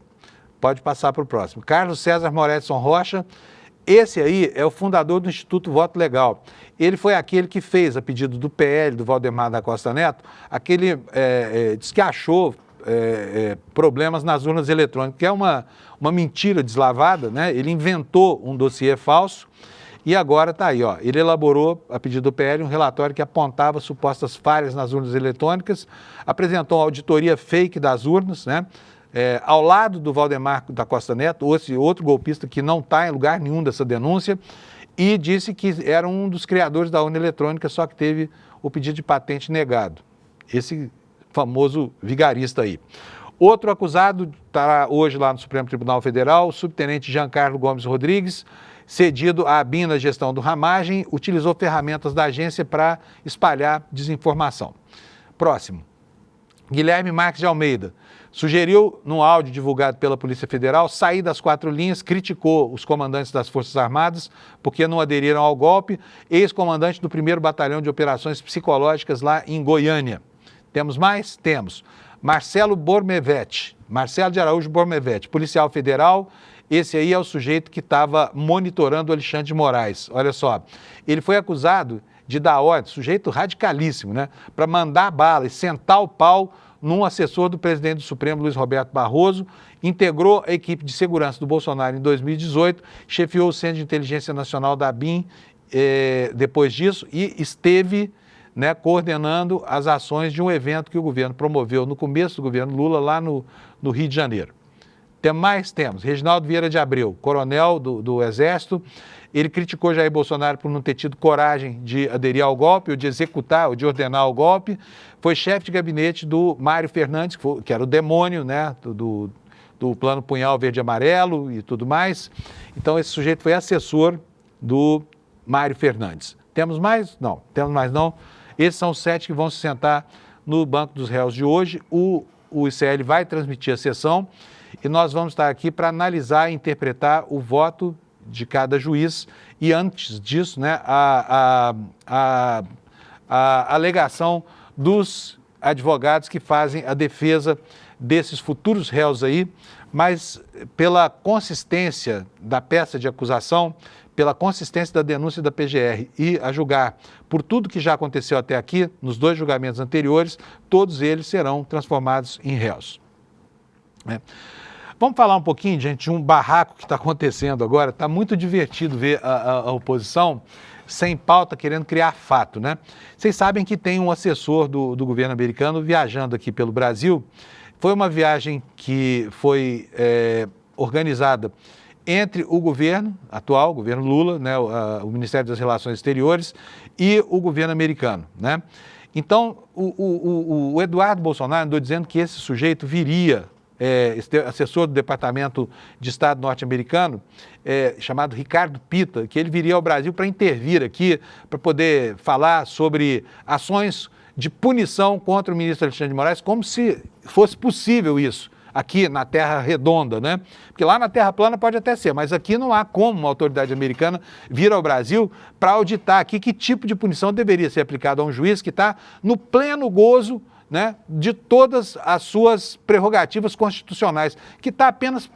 Pode passar para o próximo. Carlos César Moretson Rocha, esse aí é o fundador do Instituto Voto Legal. Ele foi aquele que fez, a pedido do PL, do Valdemar da Costa Neto, diz que achou problemas nas urnas eletrônicas, que é uma mentira deslavada, né? Ele inventou um dossiê falso e agora está aí, ó. Ele elaborou, a pedido do PL, um relatório que apontava supostas falhas nas urnas eletrônicas, apresentou uma auditoria fake das urnas, né? Ao lado do Valdemar da Costa Neto, esse outro golpista que não está em lugar nenhum dessa denúncia, e disse que era um dos criadores da urna eletrônica, só que teve o pedido de patente negado. Esse famoso vigarista aí. Outro acusado está hoje lá no Supremo Tribunal Federal, o subtenente Giancarlo Gomes Rodrigues, cedido à ABIN na gestão do Ramagem, utilizou ferramentas da agência para espalhar desinformação. Próximo. Guilherme Marques de Almeida sugeriu, num áudio divulgado pela Polícia Federal, sair das 4 linhas, criticou os comandantes das Forças Armadas porque não aderiram ao golpe, ex-comandante do 1º Batalhão de Operações Psicológicas lá em Goiânia. Temos mais? Temos. Marcelo de Araújo Bormevete, policial federal. Esse aí é o sujeito que estava monitorando o Alexandre de Moraes. Olha só, ele foi acusado de dar ordem, sujeito radicalíssimo, né? Para mandar bala e sentar o pau num assessor do presidente do Supremo, Luiz Roberto Barroso, integrou a equipe de segurança do Bolsonaro em 2018, chefiou o Centro de Inteligência Nacional da ABIN depois disso e esteve, né, coordenando as ações de um evento que o governo promoveu no começo do governo Lula, lá no Rio de Janeiro. Temos Reginaldo Vieira de Abreu, coronel do Exército. Ele criticou Jair Bolsonaro por não ter tido coragem de aderir ao golpe, ou de executar, ou de ordenar o golpe. Foi chefe de gabinete do Mário Fernandes, que era o demônio, né, do Plano Punhal Verde e Amarelo e tudo mais. Então, esse sujeito foi assessor do Mário Fernandes. Temos mais? Não. Temos mais não. Esses são os 7 que vão se sentar no banco dos réus de hoje. O ICL vai transmitir a sessão e nós vamos estar aqui para analisar e interpretar o voto de cada juiz e, antes disso, né, a alegação dos advogados que fazem a defesa desses futuros réus aí, mas pela consistência da peça de acusação, pela consistência da denúncia da PGR e, a julgar por tudo que já aconteceu até aqui, nos 2 julgamentos anteriores, todos eles serão transformados em réus. Vamos falar um pouquinho, gente, de um barraco que está acontecendo agora. Está muito divertido ver a oposição sem pauta, querendo criar fato, né? Vocês sabem que tem um assessor do governo americano viajando aqui pelo Brasil. Foi uma viagem que foi organizada entre o governo atual, o governo Lula, né, o Ministério das Relações Exteriores, e o governo americano, né? Então, o Eduardo Bolsonaro andou dizendo que esse sujeito viria, esse assessor do Departamento de Estado norte-americano, chamado Ricardo Pita, que ele viria ao Brasil para intervir aqui, para poder falar sobre ações de punição contra o ministro Alexandre de Moraes, como se fosse possível isso aqui na Terra Redonda, né? Porque lá na Terra Plana pode até ser, mas aqui não há como uma autoridade americana vir ao Brasil para auditar aqui que tipo de punição deveria ser aplicada a um juiz que está no pleno gozo, né, de todas as suas prerrogativas constitucionais, que está apenas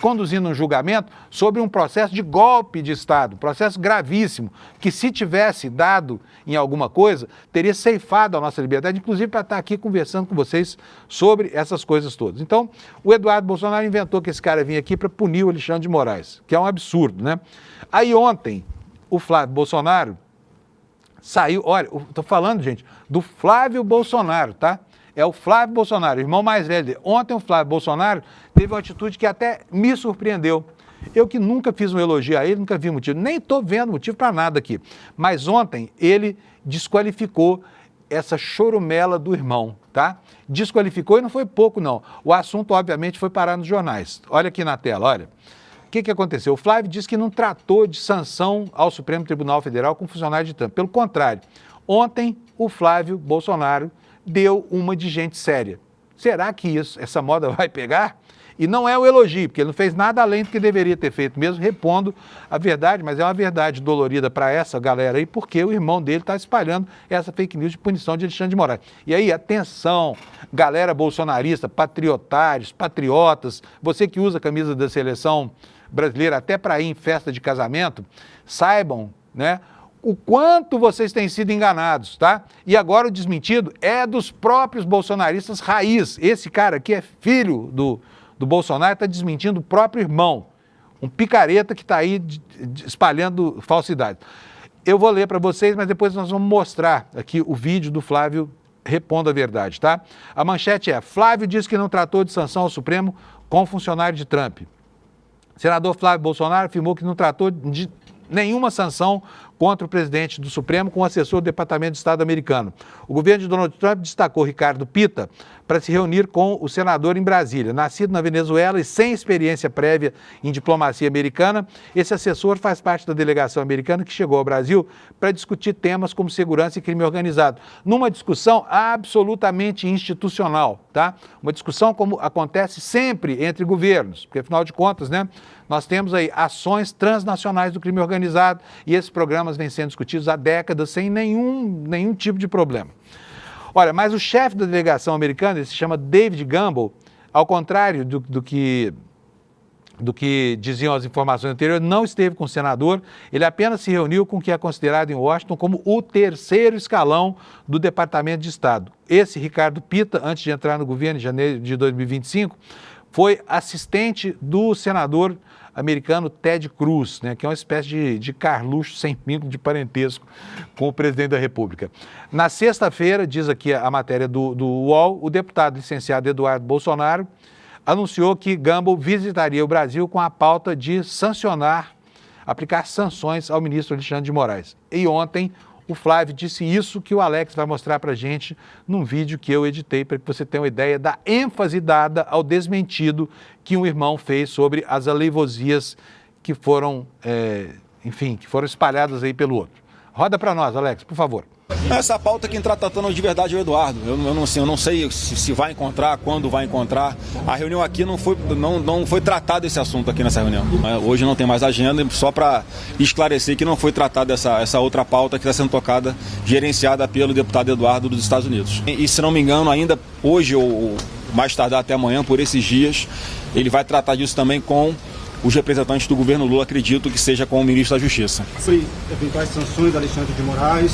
conduzindo um julgamento sobre um processo de golpe de Estado, processo gravíssimo, que se tivesse dado em alguma coisa, teria ceifado a nossa liberdade, inclusive para estar aqui conversando com vocês sobre essas coisas todas. Então, o Eduardo Bolsonaro inventou que esse cara vinha aqui para punir o Alexandre de Moraes, que é um absurdo, né? Aí ontem, o Flávio Bolsonaro saiu, olha, estou falando, gente, do Flávio Bolsonaro, tá? É o Flávio Bolsonaro, o irmão mais velho dele. Ontem o Flávio Bolsonaro teve uma atitude que até me surpreendeu. Eu que nunca fiz um elogio a ele, nunca vi motivo, nem estou vendo motivo para nada aqui. Mas ontem ele desqualificou essa chorumela do irmão, tá? Desqualificou e não foi pouco, não. O assunto, obviamente, foi parar nos jornais. Olha aqui na tela, olha. O que aconteceu? O Flávio disse que não tratou de sanção ao Supremo Tribunal Federal com funcionário de Trump. Pelo contrário, ontem o Flávio Bolsonaro deu uma de gente séria. Será que essa moda vai pegar? E não é um elogio, porque ele não fez nada além do que deveria ter feito, mesmo repondo a verdade, mas é uma verdade dolorida para essa galera aí, porque o irmão dele está espalhando essa fake news de punição de Alexandre de Moraes. E aí, atenção, galera bolsonarista, patriotários, patriotas, você que usa a camisa da seleção brasileira até para ir em festa de casamento, saibam, né, o quanto vocês têm sido enganados, tá? E agora o desmentido é dos próprios bolsonaristas raiz. Esse cara aqui é filho do Bolsonaro, está desmentindo o próprio irmão. Um picareta que está aí espalhando falsidade. Eu vou ler para vocês, mas depois nós vamos mostrar aqui o vídeo do Flávio repondo a verdade, tá? A manchete é: Flávio diz que não tratou de sanção ao Supremo com funcionário de Trump. Senador Flávio Bolsonaro afirmou que não tratou de nenhuma sanção contra o presidente do Supremo com o assessor do Departamento de Estado americano. O governo de Donald Trump destacou Ricardo Pita para se reunir com o senador em Brasília. Nascido na Venezuela e sem experiência prévia em diplomacia americana, esse assessor faz parte da delegação americana que chegou ao Brasil para discutir temas como segurança e crime organizado, numa discussão absolutamente institucional, tá? Uma discussão como acontece sempre entre governos, porque afinal de contas, né, nós temos aí ações transnacionais do crime organizado e esses programas vêm sendo discutidos há décadas sem nenhum tipo de problema. Olha, mas o chefe da delegação americana, ele se chama David Gamble, ao contrário do que diziam as informações anteriores, não esteve com o senador, ele apenas se reuniu com o que é considerado em Washington como o terceiro escalão do Departamento de Estado. Esse Ricardo Pita, antes de entrar no governo em janeiro de 2025, foi assistente do senador americano Ted Cruz, né, que é uma espécie de Carluxo sem vínculo de parentesco com o presidente da República. Na sexta-feira, diz aqui a matéria do UOL, o deputado licenciado Eduardo Bolsonaro anunciou que Gamble visitaria o Brasil com a pauta de aplicar sanções ao ministro Alexandre de Moraes. E ontem o Flávio disse isso que o Alex vai mostrar para a gente num vídeo que eu editei para que você tenha uma ideia da ênfase dada ao desmentido que um irmão fez sobre as aleivosias que foram, que foram espalhadas aí pelo outro. Roda para nós, Alex, por favor. Essa pauta quem está tratando de verdade é o Eduardo. Eu não sei se vai encontrar, quando vai encontrar. A reunião aqui não foi tratado esse assunto aqui nessa reunião. Hoje não tem mais agenda, só para esclarecer que não foi tratada essa outra pauta que está sendo tocada, gerenciada pelo deputado Eduardo dos Estados Unidos. E se não me engano, ainda hoje ou mais tardar até amanhã, por esses dias, ele vai tratar disso também com os representantes do governo Lula, acredito que seja com o ministro da Justiça. Sobre eventuais sanções do Alexandre de Moraes,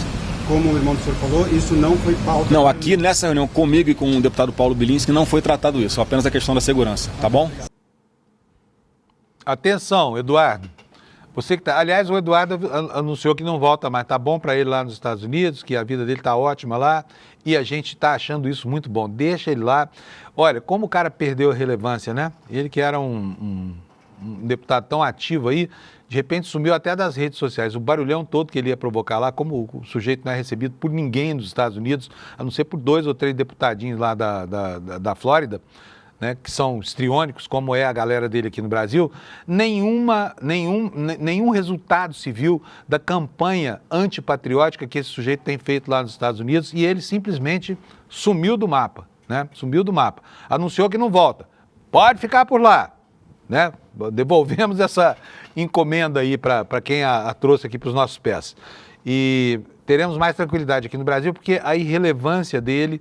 como o irmão do senhor falou, isso não foi pauta. Não, aqui nessa reunião comigo e com o deputado Paulo Bilinski não foi tratado isso, apenas a questão da segurança, tá bom? Atenção, Eduardo. Você que tá, aliás, o Eduardo anunciou que não volta mais, tá bom para ele lá nos Estados Unidos, que a vida dele tá ótima lá, e a gente tá achando isso muito bom. Deixa ele lá. Olha, como o cara perdeu a relevância, né? Ele que era um deputado tão ativo aí, de repente sumiu até das redes sociais. O barulhão todo que ele ia provocar lá, como o sujeito não é recebido por ninguém nos Estados Unidos, a não ser por 2 ou 3 deputadinhos lá da Flórida, né, que são histriônicos, como é a galera dele aqui no Brasil, nenhum resultado se viu da campanha antipatriótica que esse sujeito tem feito lá nos Estados Unidos, e ele simplesmente sumiu do mapa, né? Sumiu do mapa. Anunciou que não volta. Pode ficar por lá, né? Devolvemos essa encomenda aí para quem a trouxe aqui para os nossos pés. E teremos mais tranquilidade aqui no Brasil, porque a irrelevância dele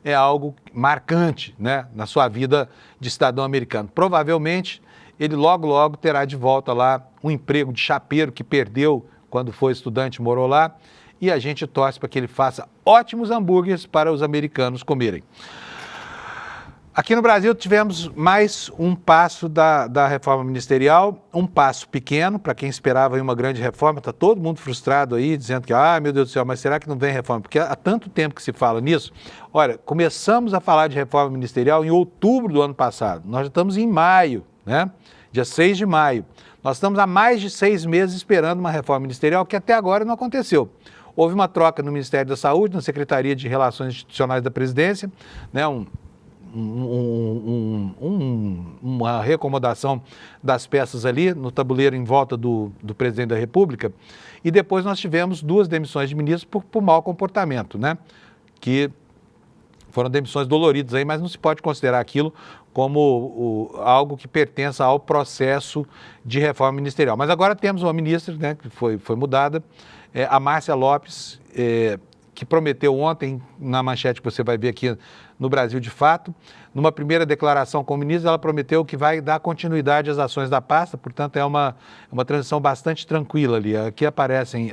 é algo marcante, né, na sua vida de cidadão americano. Provavelmente, ele logo terá de volta lá um emprego de chapeiro que perdeu quando foi estudante, morou lá, e a gente torce para que ele faça ótimos hambúrgueres para os americanos comerem. Aqui no Brasil tivemos mais um passo da reforma ministerial, um passo pequeno para quem esperava uma grande reforma. Está todo mundo frustrado aí, dizendo que, meu Deus do céu, mas será que não vem reforma? Porque há tanto tempo que se fala nisso. Olha, começamos a falar de reforma ministerial em outubro do ano passado. Nós já estamos em maio, né? Dia 6 de maio. Nós estamos há mais de 6 meses esperando uma reforma ministerial que até agora não aconteceu. Houve uma troca no Ministério da Saúde, na Secretaria de Relações Institucionais da Presidência, né? Uma reacomodação das peças ali no tabuleiro em volta do presidente da República, e depois nós tivemos 2 demissões de ministros por mau comportamento, né? Que foram demissões doloridas aí, mas não se pode considerar aquilo como algo que pertença ao processo de reforma ministerial. Mas agora temos uma ministra, né, que foi mudada, a Márcia Lopes, que prometeu ontem, na manchete que você vai ver aqui no Brasil de fato. Numa primeira declaração com o ministro, ela prometeu que vai dar continuidade às ações da pasta, portanto é uma transição bastante tranquila ali. Aqui aparecem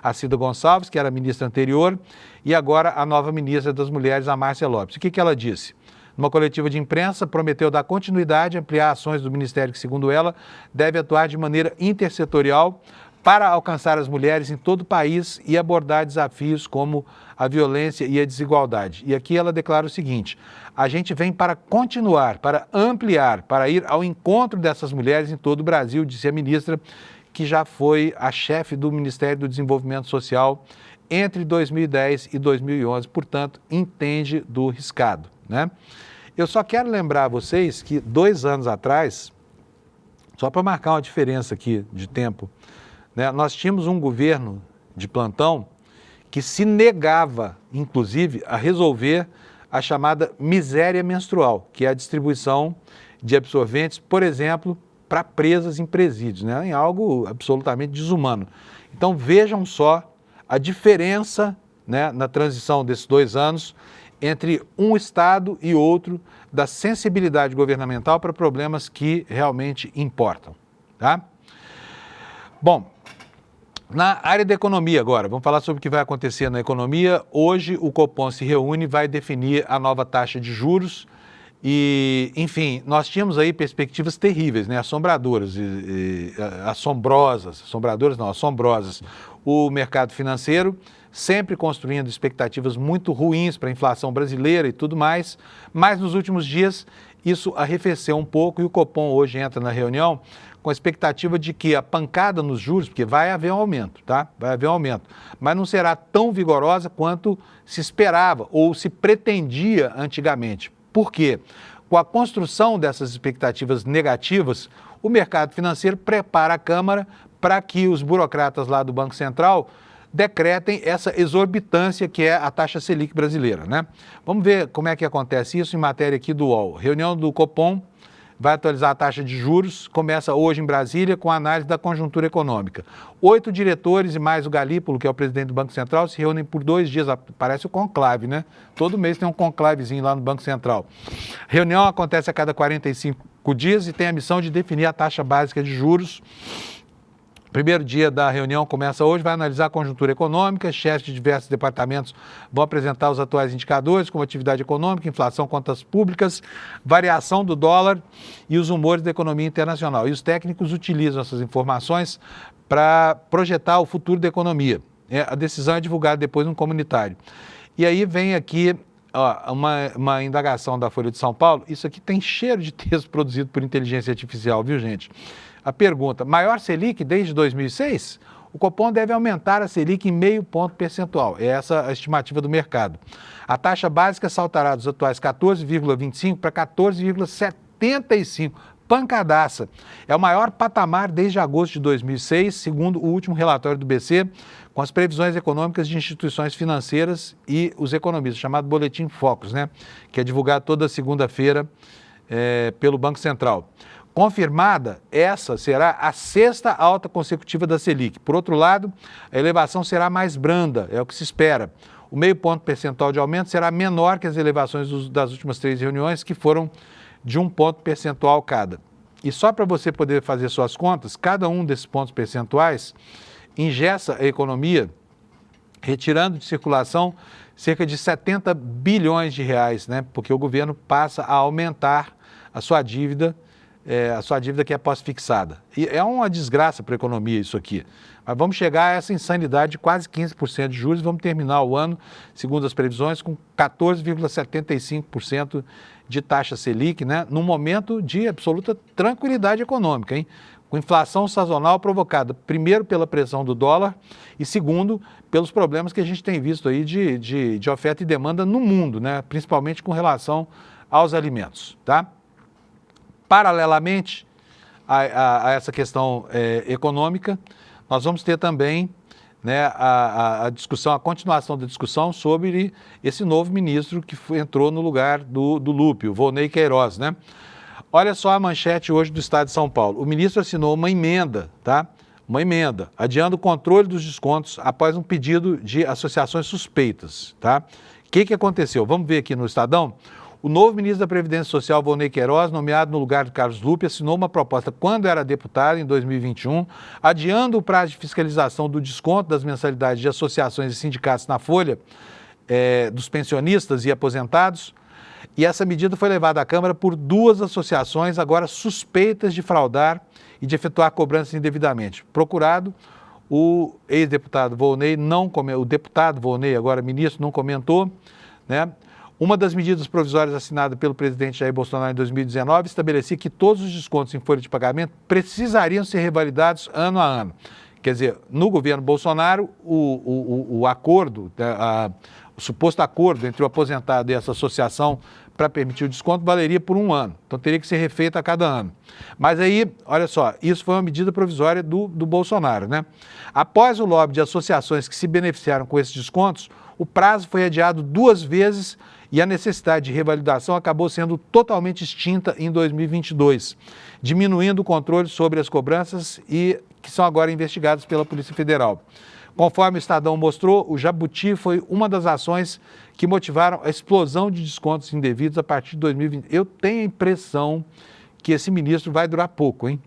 a Cida Gonçalves, que era a ministra anterior, e agora a nova ministra das Mulheres, a Márcia Lopes. O que ela disse? Numa coletiva de imprensa, prometeu dar continuidade, ampliar ações do Ministério que, segundo ela, deve atuar de maneira intersetorial para alcançar as mulheres em todo o país e abordar desafios como a violência e a desigualdade. E aqui ela declara o seguinte: a gente vem para continuar, para ampliar, para ir ao encontro dessas mulheres em todo o Brasil, disse a ministra, que já foi a chefe do Ministério do Desenvolvimento Social entre 2010 e 2011, portanto, entende do riscado, né? Eu só quero lembrar a vocês que 2 anos atrás, só para marcar uma diferença aqui de tempo, né, nós tínhamos um governo de plantão que se negava, inclusive, a resolver a chamada miséria menstrual, que é a distribuição de absorventes, por exemplo, para presas em presídios, né, em algo absolutamente desumano. Então vejam só a diferença, né, na transição desses 2 anos entre um estado e outro da sensibilidade governamental para problemas que realmente importam, tá? Bom, na área da economia agora, vamos falar sobre o que vai acontecer na economia. Hoje o Copom se reúne e vai definir a nova taxa de juros e, enfim, nós tínhamos aí perspectivas terríveis, né? Assombradoras, assombrosas. O mercado financeiro sempre construindo expectativas muito ruins para a inflação brasileira e tudo mais, mas nos últimos dias isso arrefeceu um pouco e o Copom hoje entra na reunião com a expectativa de que a pancada nos juros, porque vai haver um aumento, tá? Vai haver um aumento, mas não será tão vigorosa quanto se esperava ou se pretendia antigamente. Por quê? Com a construção dessas expectativas negativas, o mercado financeiro prepara a Câmara para que os burocratas lá do Banco Central decretem essa exorbitância que é a taxa Selic brasileira, né? Vamos ver como é que acontece isso em matéria aqui do UOL. Reunião do Copom vai atualizar a taxa de juros, começa hoje em Brasília com a análise da conjuntura econômica. 8 diretores e mais o Galípolo, que é o presidente do Banco Central, se reúnem por 2 dias, parece o conclave, né? Todo mês tem um conclavezinho lá no Banco Central. Reunião acontece a cada 45 dias e tem a missão de definir a taxa básica de juros. Primeiro dia da reunião começa hoje, vai analisar a conjuntura econômica, chefes de diversos departamentos vão apresentar os atuais indicadores, como atividade econômica, inflação, contas públicas, variação do dólar e os humores da economia internacional. E os técnicos utilizam essas informações para projetar o futuro da economia. A decisão é divulgada depois no comunitário. E aí vem aqui uma indagação da Folha de São Paulo. Isso aqui tem cheiro de texto produzido por inteligência artificial, viu, gente? A pergunta: maior Selic desde 2006? O Copom deve aumentar a Selic em 0,5 ponto percentual. É essa a estimativa do mercado. A taxa básica saltará dos atuais 14,25 para 14,75. Pancadaça. É o maior patamar desde agosto de 2006, segundo o último relatório do BC, com as previsões econômicas de instituições financeiras e os economistas, chamado Boletim Focus, né? Que é divulgado toda segunda-feira pelo Banco Central. Confirmada, essa será a 6ª alta consecutiva da Selic. Por outro lado, a elevação será mais branda, é o que se espera. O 0,5 ponto percentual de aumento será menor que as elevações das últimas 3 reuniões, que foram de 1 ponto percentual cada. E só para você poder fazer suas contas, cada um desses pontos percentuais engessa a economia, retirando de circulação cerca de 70 bilhões de reais, né? Porque o governo passa a aumentar a sua dívida que é pós-fixada. E é uma desgraça para a economia isso aqui. Mas vamos chegar a essa insanidade de quase 15% de juros e vamos terminar o ano, segundo as previsões, com 14,75% de taxa Selic, né? Num momento de absoluta tranquilidade econômica, hein? Com inflação sazonal provocada, primeiro, pela pressão do dólar e, segundo, pelos problemas que a gente tem visto aí de oferta e demanda no mundo, né? Principalmente com relação aos alimentos, tá? Paralelamente a essa questão econômica, nós vamos ter também, né, a continuação da discussão sobre esse novo ministro que entrou no lugar do Lupe, o Volney Queiroz, né? Olha só a manchete hoje do Estado de São Paulo. O ministro assinou uma emenda, tá? Uma emenda, adiando o controle dos descontos após um pedido de associações suspeitas, tá? O que aconteceu? Vamos ver aqui no Estadão. O novo ministro da Previdência Social, Volney Queiroz, nomeado no lugar de Carlos Lupe, assinou uma proposta quando era deputado, em 2021, adiando o prazo de fiscalização do desconto das mensalidades de associações e sindicatos na folha dos pensionistas e aposentados. E essa medida foi levada à Câmara por 2 associações agora suspeitas de fraudar e de efetuar cobranças indevidamente. Procurado, o ex-deputado Volney o deputado Volney, agora ministro, não comentou, né? Uma das medidas provisórias assinada pelo presidente Jair Bolsonaro em 2019 estabelecia que todos os descontos em folha de pagamento precisariam ser revalidados ano a ano. Quer dizer, no governo Bolsonaro, o acordo, o suposto acordo entre o aposentado e essa associação para permitir o desconto valeria por 1 ano. Então teria que ser refeito a cada ano. Mas aí, olha só, isso foi uma medida provisória do Bolsonaro, né? Após o lobby de associações que se beneficiaram com esses descontos, o prazo foi adiado 2 vezes e a necessidade de revalidação acabou sendo totalmente extinta em 2022, diminuindo o controle sobre as cobranças e que são agora investigadas pela Polícia Federal. Conforme o Estadão mostrou, o Jabuti foi uma das ações que motivaram a explosão de descontos indevidos a partir de 2020. Eu tenho a impressão que esse ministro vai durar pouco, hein?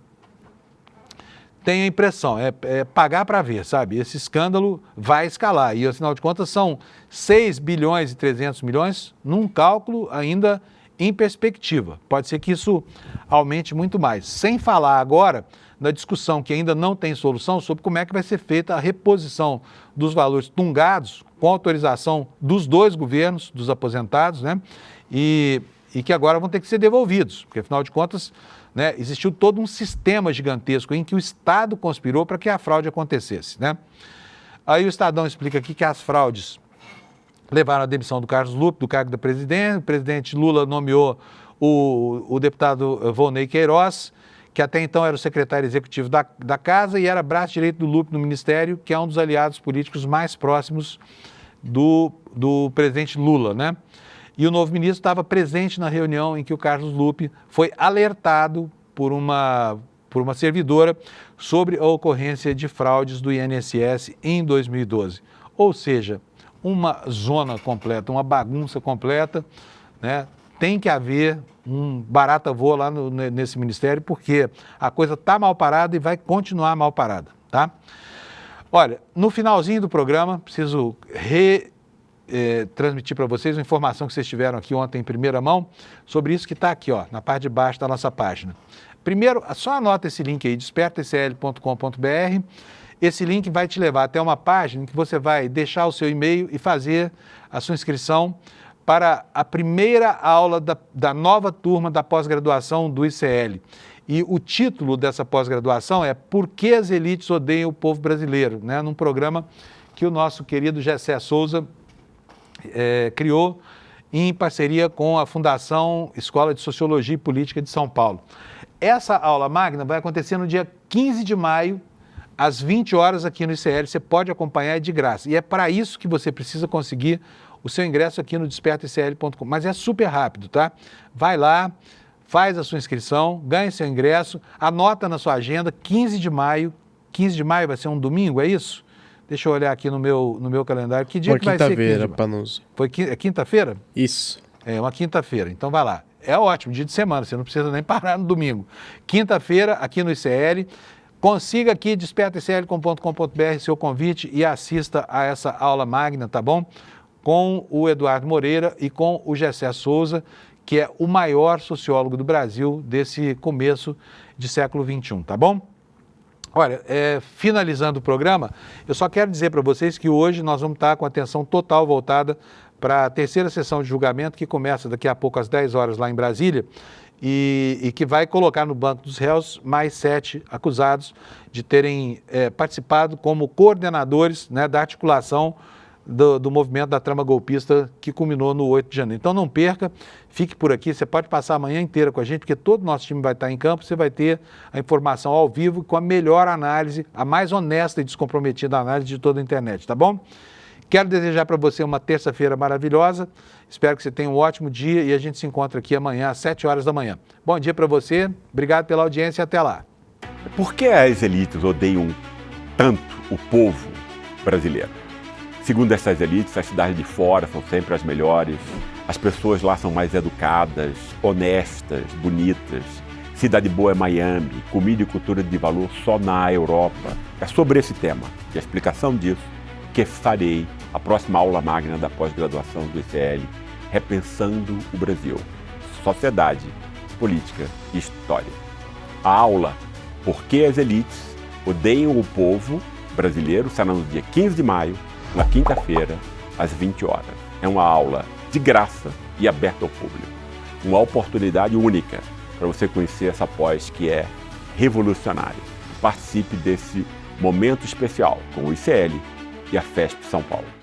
Tenho a impressão, é pagar para ver, sabe? Esse escândalo vai escalar e, afinal de contas, são 6 bilhões e 300 milhões num cálculo ainda em perspectiva. Pode ser que isso aumente muito mais. Sem falar agora na discussão que ainda não tem solução sobre como é que vai ser feita a reposição dos valores tungados com autorização dos 2 governos, dos aposentados, né? E que agora vão ter que ser devolvidos, porque, afinal de contas, né, existiu todo um sistema gigantesco em que o Estado conspirou para que a fraude acontecesse, né? Aí o Estadão explica aqui que as fraudes levaram à demissão do Carlos Lupe, do cargo da presidência. O presidente Lula nomeou o deputado Volney Queiroz, que até então era o secretário executivo da casa e era braço direito do Lupe no Ministério, que é um dos aliados políticos mais próximos do presidente Lula, né? E o novo ministro estava presente na reunião em que o Carlos Lupe foi alertado por uma servidora sobre a ocorrência de fraudes do INSS em 2012. Ou seja, uma zona completa, uma bagunça completa, né? Tem que haver um barata voa lá nesse ministério, porque a coisa está mal parada e vai continuar mal parada, tá? Olha, no finalzinho do programa, preciso transmitir para vocês uma informação que vocês tiveram aqui ontem em primeira mão sobre isso que está aqui, ó, na parte de baixo da nossa página. Primeiro, só anota esse link aí, despertacl.com.br. Esse link vai te levar até uma página em que você vai deixar o seu e-mail e fazer a sua inscrição para a primeira aula da nova turma da pós-graduação do ICL. E o título dessa pós-graduação é Por que as elites odeiam o povo brasileiro, né? Num programa que o nosso querido Gessé Souza criou em parceria com a Fundação Escola de Sociologia e Política de São Paulo. Essa aula magna vai acontecer no dia 15 de maio, às 20 horas aqui no ICL. Você pode acompanhar, é de graça. E é para isso que você precisa conseguir o seu ingresso aqui no despertacl.com. Mas é super rápido, tá? Vai lá, faz a sua inscrição, ganha seu ingresso, anota na sua agenda, 15 de maio. 15 de maio vai ser um domingo, é isso? Deixa eu olhar aqui no meu calendário. Que dia que vai ser? Quinta-feira, Panuso. É quinta-feira? Isso. É uma quinta-feira. Então vai lá. É ótimo, dia de semana, você não precisa nem parar no domingo. Quinta-feira, aqui no ICL. Consiga aqui, despertacl.com.br, seu convite e assista a essa aula magna, tá bom? Com o Eduardo Moreira e com o Gessé Souza, que é o maior sociólogo do Brasil desse começo de século XXI, tá bom? Olha, finalizando o programa, eu só quero dizer para vocês que hoje nós vamos estar com a atenção total voltada para a terceira sessão de julgamento, que começa daqui a pouco às 10 horas lá em Brasília, e que vai colocar no banco dos réus mais 7 acusados de terem participado como coordenadores, né, da articulação do movimento da trama golpista que culminou no 8 de janeiro. Então não perca, fique por aqui, você pode passar a manhã inteira com a gente, porque todo o nosso time vai estar em campo, você vai ter a informação ao vivo com a melhor análise, a mais honesta e descomprometida análise de toda a internet, tá bom? Quero desejar para você uma terça-feira maravilhosa, espero que você tenha um ótimo dia e a gente se encontra aqui amanhã às 7 horas da manhã. Bom dia para você, obrigado pela audiência e até lá. Por que as elites odeiam tanto o povo brasileiro? Segundo essas elites, as cidades de fora são sempre as melhores, as pessoas lá são mais educadas, honestas, bonitas. Cidade boa é Miami, comida e cultura de valor só na Europa. É sobre esse tema e a explicação disso que farei a próxima aula magna da pós-graduação do ICL, Repensando o Brasil, Sociedade, Política e História. A aula Por que as elites odeiam o povo brasileiro será no dia 15 de maio, na quinta-feira, às 20 horas. É uma aula de graça e aberta ao público. Uma oportunidade única para você conhecer essa pós que é revolucionária. Participe desse momento especial com o ICL e a FESP São Paulo.